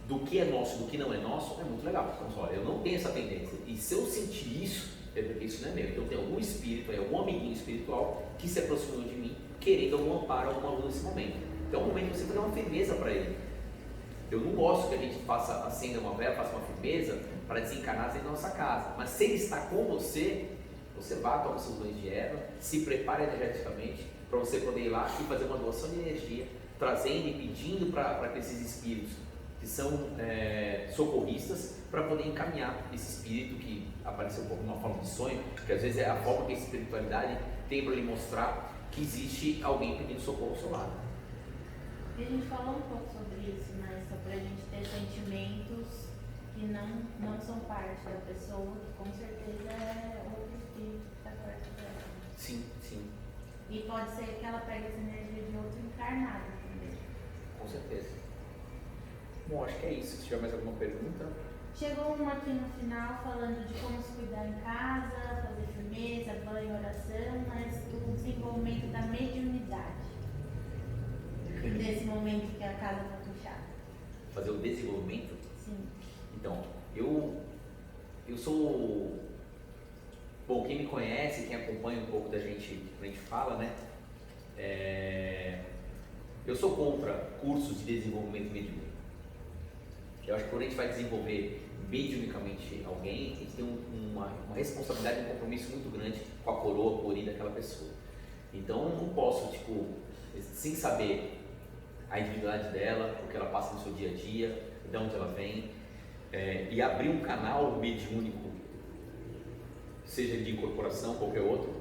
do que é nosso e do que não é nosso, é muito legal. Então, olha, eu não tenho essa tendência, e se eu sentir isso, é porque isso não é meu. Então, tem algum espírito, algum amiguinho espiritual que se aproximou de mim, querendo algum amparo, alguma luz nesse momento. Então, é um momento que você vai dar uma firmeza para ele. Eu não gosto que a gente acenda uma vela, faça uma firmeza para desencarnar dentro da nossa casa, mas se ele está com você, você vá, toma seus banhos de erva, se prepare energeticamente para você poder ir lá e fazer uma doação de energia, trazendo e pedindo para que esses espíritos que são socorristas, para poder encaminhar esse espírito que apareceu um pouco numa forma de sonho, que às vezes é a forma que a espiritualidade tem para lhe mostrar que existe alguém pedindo socorro ao seu lado. E a gente falou um pouco sobre isso, né? Só para a gente ter sentimentos que não são parte da pessoa, que com certeza é outro espírito que está perto dela. Sim, sim. E pode ser que ela pegue essa energia de outro encarnado também. Com certeza. Bom, acho que é isso. Se tiver mais alguma pergunta. Chegou uma aqui no final falando de como se cuidar em casa, fazer firmeza, banho, oração, mas do desenvolvimento da mediunidade. desse momento que a casa está fechada? Fazer o desenvolvimento? Sim. Então, eu sou... Bom, quem me conhece, quem acompanha um pouco da gente, a gente fala, né? Eu sou contra cursos de desenvolvimento mediúnico. Eu acho que quando a gente vai desenvolver mediunicamente alguém, a gente tem uma responsabilidade, um compromisso muito grande com a coroa, com a origem daquela pessoa. Então, eu não posso, tipo, sem saber a individualidade dela, o que ela passa no seu dia a dia, de onde ela vem, e abrir um canal mediúnico, seja de incorporação, qualquer outro,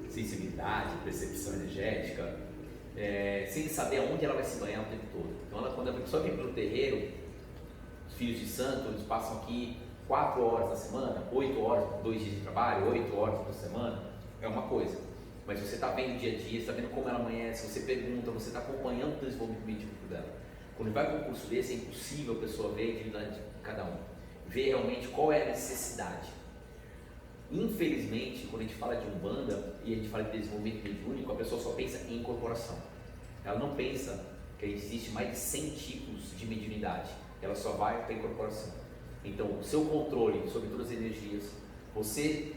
sensibilidade, percepção energética, sem saber aonde ela vai se banhar o tempo todo. Então, quando a pessoa vem para o terreiro, os filhos de santo, eles passam aqui 4 horas na semana, 8 horas, 2 dias de trabalho, 8 horas por semana, é uma coisa. Mas você está vendo o dia a dia, você está vendo como ela amanhece, você pergunta, você está acompanhando o desenvolvimento mediúnico dela. Quando vai para um curso desse, é impossível a pessoa ver a individualidade de cada um, ver realmente qual é a necessidade. Infelizmente, quando a gente fala de Umbanda e a gente fala de desenvolvimento mediúnico, a pessoa só pensa em incorporação. Ela não pensa que existe mais de 100 tipos de mediunidade, ela só vai para a incorporação. Então, o seu controle sobre todas as energias, você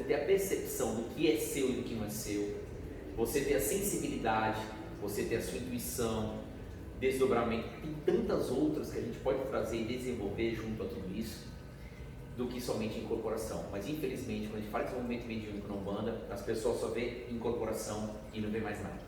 ter a percepção do que é seu e do que não é seu, você ter a sensibilidade, você ter a sua intuição, desdobramento, tem tantas outras que a gente pode trazer e desenvolver junto a tudo isso, do que somente incorporação. Mas infelizmente, quando a gente fala de desenvolvimento mediúnico na Umbanda, as pessoas só vê incorporação e não vê mais nada.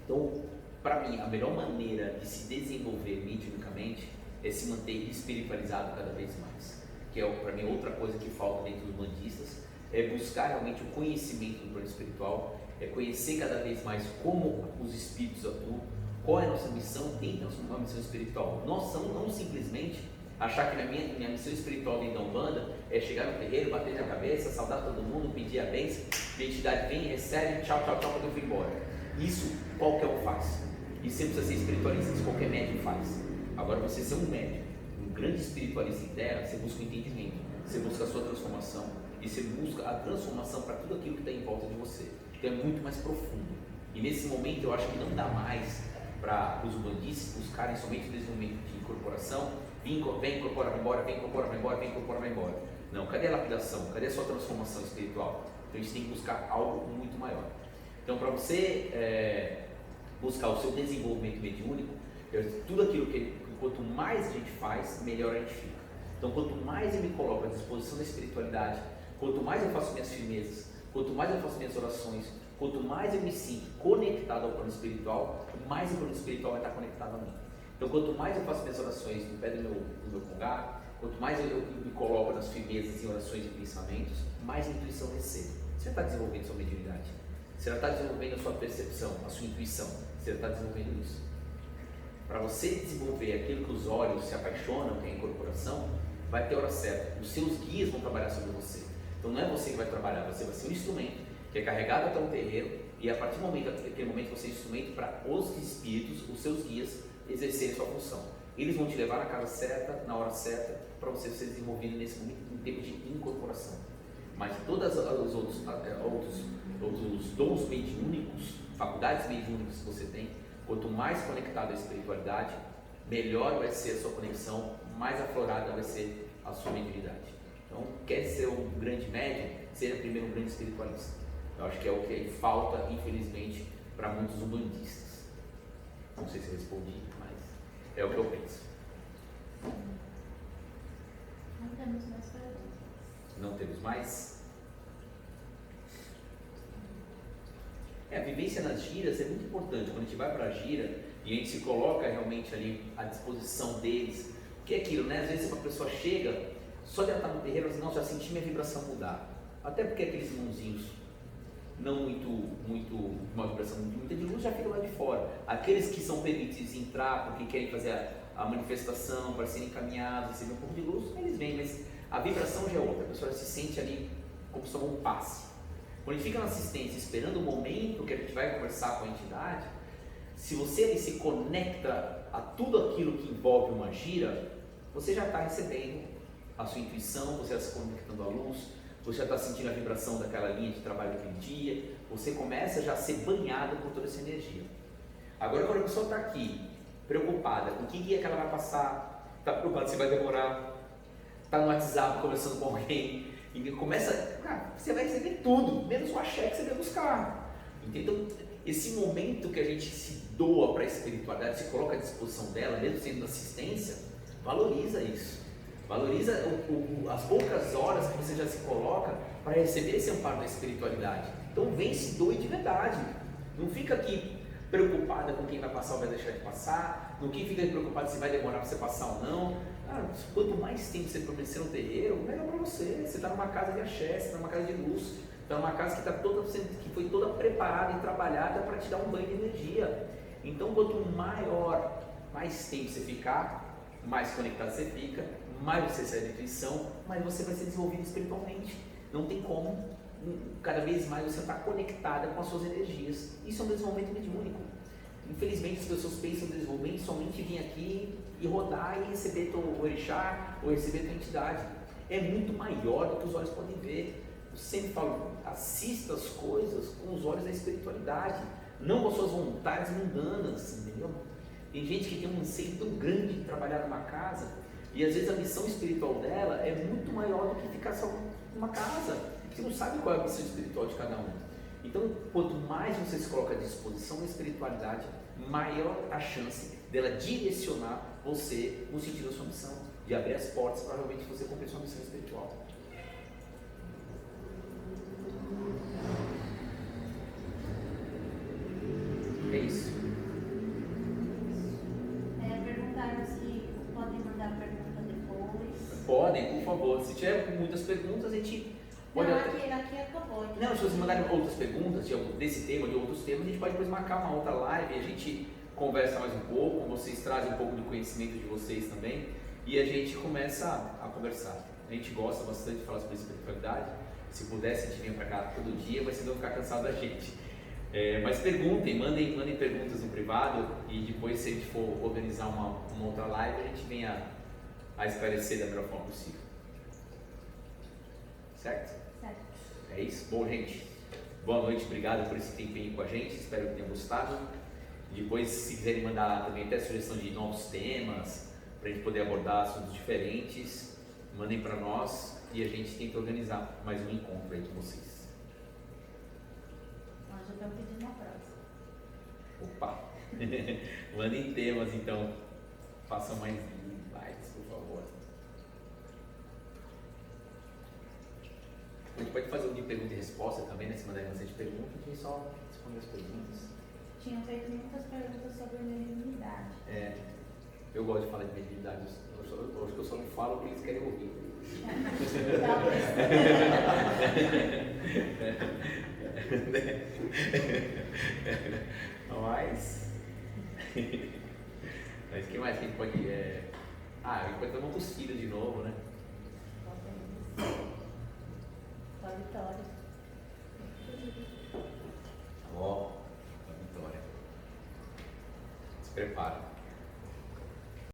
Então, para mim, a melhor maneira de se desenvolver mediunicamente é se manter espiritualizado cada vez mais. Que é, para mim, outra coisa que falta dentro dos bandistas, é buscar realmente o conhecimento do plano espiritual, é conhecer cada vez mais como os espíritos atuam, qual é a nossa missão dentro da nossa missão espiritual. Nossa, não simplesmente achar que minha missão espiritual dentro da Umbanda é chegar no terreiro, bater na cabeça, saudar todo mundo, pedir a bênção, a entidade vem, recebe, tchau, quando eu vou embora. Isso qualquer um faz. E você precisa ser espiritualista, isso qualquer médium faz. Agora, você ser um médium, um grande espiritualista interno, você busca o entendimento, você busca a sua transformação e você busca a transformação para tudo aquilo que está em volta de você. Então é muito mais profundo. E nesse momento eu acho que não dá mais para os umbandistas buscarem somente o desenvolvimento de incorporação, vem, incorpora, vai embora, vem, incorpora, vai embora, vem, incorpora, vai embora. Não, cadê a lapidação? Cadê a sua transformação espiritual? Então a gente tem que buscar algo muito maior. Então, para você buscar o seu desenvolvimento mediúnico, tudo aquilo que quanto mais a gente faz, melhor a gente fica. Então, quanto mais eu me coloco à disposição da espiritualidade, quanto mais eu faço minhas firmezas, quanto mais eu faço minhas orações, quanto mais eu me sinto conectado ao plano espiritual, mais o plano espiritual vai estar conectado a mim. Então, quanto mais eu faço minhas orações no pé do meu congá, quanto mais eu me coloco nas firmezas em orações e pensamentos, mais intuição recebo. Você já está desenvolvendo sua mediunidade, você já está desenvolvendo a sua percepção, a sua intuição, você já está desenvolvendo isso. Para você desenvolver aquilo que os olhos se apaixonam, que é a incorporação, vai ter hora certa. Os seus guias vão trabalhar sobre você. Então não é você que vai trabalhar, você vai ser um instrumento que é carregado até um terreiro e a partir do momento, naquele momento você é um instrumento para os espíritos, os seus guias, exercerem sua função. Eles vão te levar na casa certa, na hora certa, para você ser desenvolvido nesse momento em tempo de incorporação. Mas todos os outros dons mediúnicos, faculdades mediúnicas que você tem, quanto mais conectado à espiritualidade, melhor vai ser a sua conexão, mais aflorada vai ser a sua mediunidade. Então, quer ser um grande médium, seja primeiro um grande espiritualista. Eu acho que é o que falta, infelizmente, para muitos umbandistas. Não sei se eu respondi, mas é o que eu penso. Não temos mais perguntas. Não temos mais? A vivência nas giras é muito importante. Quando a gente vai para a gira e a gente se coloca realmente ali à disposição deles, que é aquilo, né? Às vezes uma pessoa chega, só de ela estar no terreiro, ela diz, não, já senti minha vibração mudar. Até porque aqueles irmãozinhos não muito uma vibração muita de luz já ficam lá de fora. Aqueles que são permitidos entrar porque querem fazer a manifestação, para serem encaminhados, receber um pouco de luz, eles vêm, mas a vibração já é outra. A pessoa se sente ali como se fosse um passe. Quando a gente fica na assistência esperando o momento que a gente vai conversar com a entidade, se você ali se conecta a tudo aquilo que envolve uma gira, você já está recebendo a sua intuição, você está se conectando à luz, você já está sentindo a vibração daquela linha de trabalho daquele dia, você começa já a ser banhado por toda essa energia. Agora, quando a pessoa está aqui, preocupada com o que é que ela vai passar, está preocupada se vai demorar, está no WhatsApp conversando com alguém, e começa, você vai receber tudo, menos o axé que você vai buscar. Então, esse momento que a gente se doa para a espiritualidade, se coloca à disposição dela, mesmo sendo assistência, valoriza isso. Valoriza as poucas horas que você já se coloca para receber esse amparo da espiritualidade. Então vem, se doe de verdade. Não fica aqui preocupada com quem vai passar ou vai deixar de passar, não fica preocupada se vai demorar para você passar ou não. Quanto mais tempo você permanecer no terreiro, melhor para você. Você está numa casa de axé, você está numa casa de luz, está numa casa que foi toda preparada e trabalhada para te dar um banho de energia. Então quanto mais tempo você ficar, mais conectado você fica, mais você sai da intuição, mais você vai ser desenvolvido espiritualmente. Não tem como, cada vez mais você está conectada com as suas energias. Isso é um desenvolvimento mediúnico. Infelizmente as pessoas pensam no desenvolvimento somente vir aqui e rodar e receber o orixá ou receber a entidade. É muito maior do que os olhos podem ver. Eu sempre falo, assista as coisas com os olhos da espiritualidade, não com as suas vontades mundanas, entendeu? Tem gente que tem um anseio tão grande de trabalhar numa casa e às vezes a missão espiritual dela é muito maior do que ficar só numa casa. Você não sabe qual é a missão espiritual de cada um. Então, quanto mais você se coloca à disposição da espiritualidade, maior a chance dela direcionar você no sentido da sua missão, de abrir as portas para realmente você cumprir sua missão espiritual. É isso. Perguntaram se podem mandar pergunta depois. Podem, por favor. Se tiver muitas perguntas, a gente pode. Não, aqui acabou. Não, se vocês mandarem outras perguntas desse tema, de outros temas, a gente pode depois marcar uma outra live e a gente conversa mais um pouco, vocês trazem um pouco do conhecimento de vocês também e a gente começa a conversar. A gente gosta bastante de falar sobre espiritualidade. Se pudesse, a gente vinha para cá todo dia, mas vocês vão ficar cansados da gente. Mas perguntem, mandem perguntas no privado e depois, se a gente for organizar uma outra live, a gente venha a esclarecer da melhor forma possível. Certo? Certo. É isso? Bom, gente, boa noite, obrigado por esse tempinho com a gente, espero que tenham gostado. Depois, se quiserem mandar também até sugestão de novos temas, para a gente poder abordar assuntos diferentes, mandem para nós e a gente tenta organizar mais um encontro aí com vocês. Nós já estamos pedindo uma próxima. Opa! Mandem temas então, façam mais lives, por favor. A gente pode fazer um de pergunta e resposta também, né? Se mandarem bastante perguntas, a gente só responde as perguntas. Tinham feito muitas perguntas sobre mediunidade. Eu gosto de falar de mediunidade, eu acho que eu só não falo porque eles querem ouvir. Mas que mais que a gente pode... a gente pode dar uma tossida de novo, né? Só vitória. Ó, a vitória. Se prepara.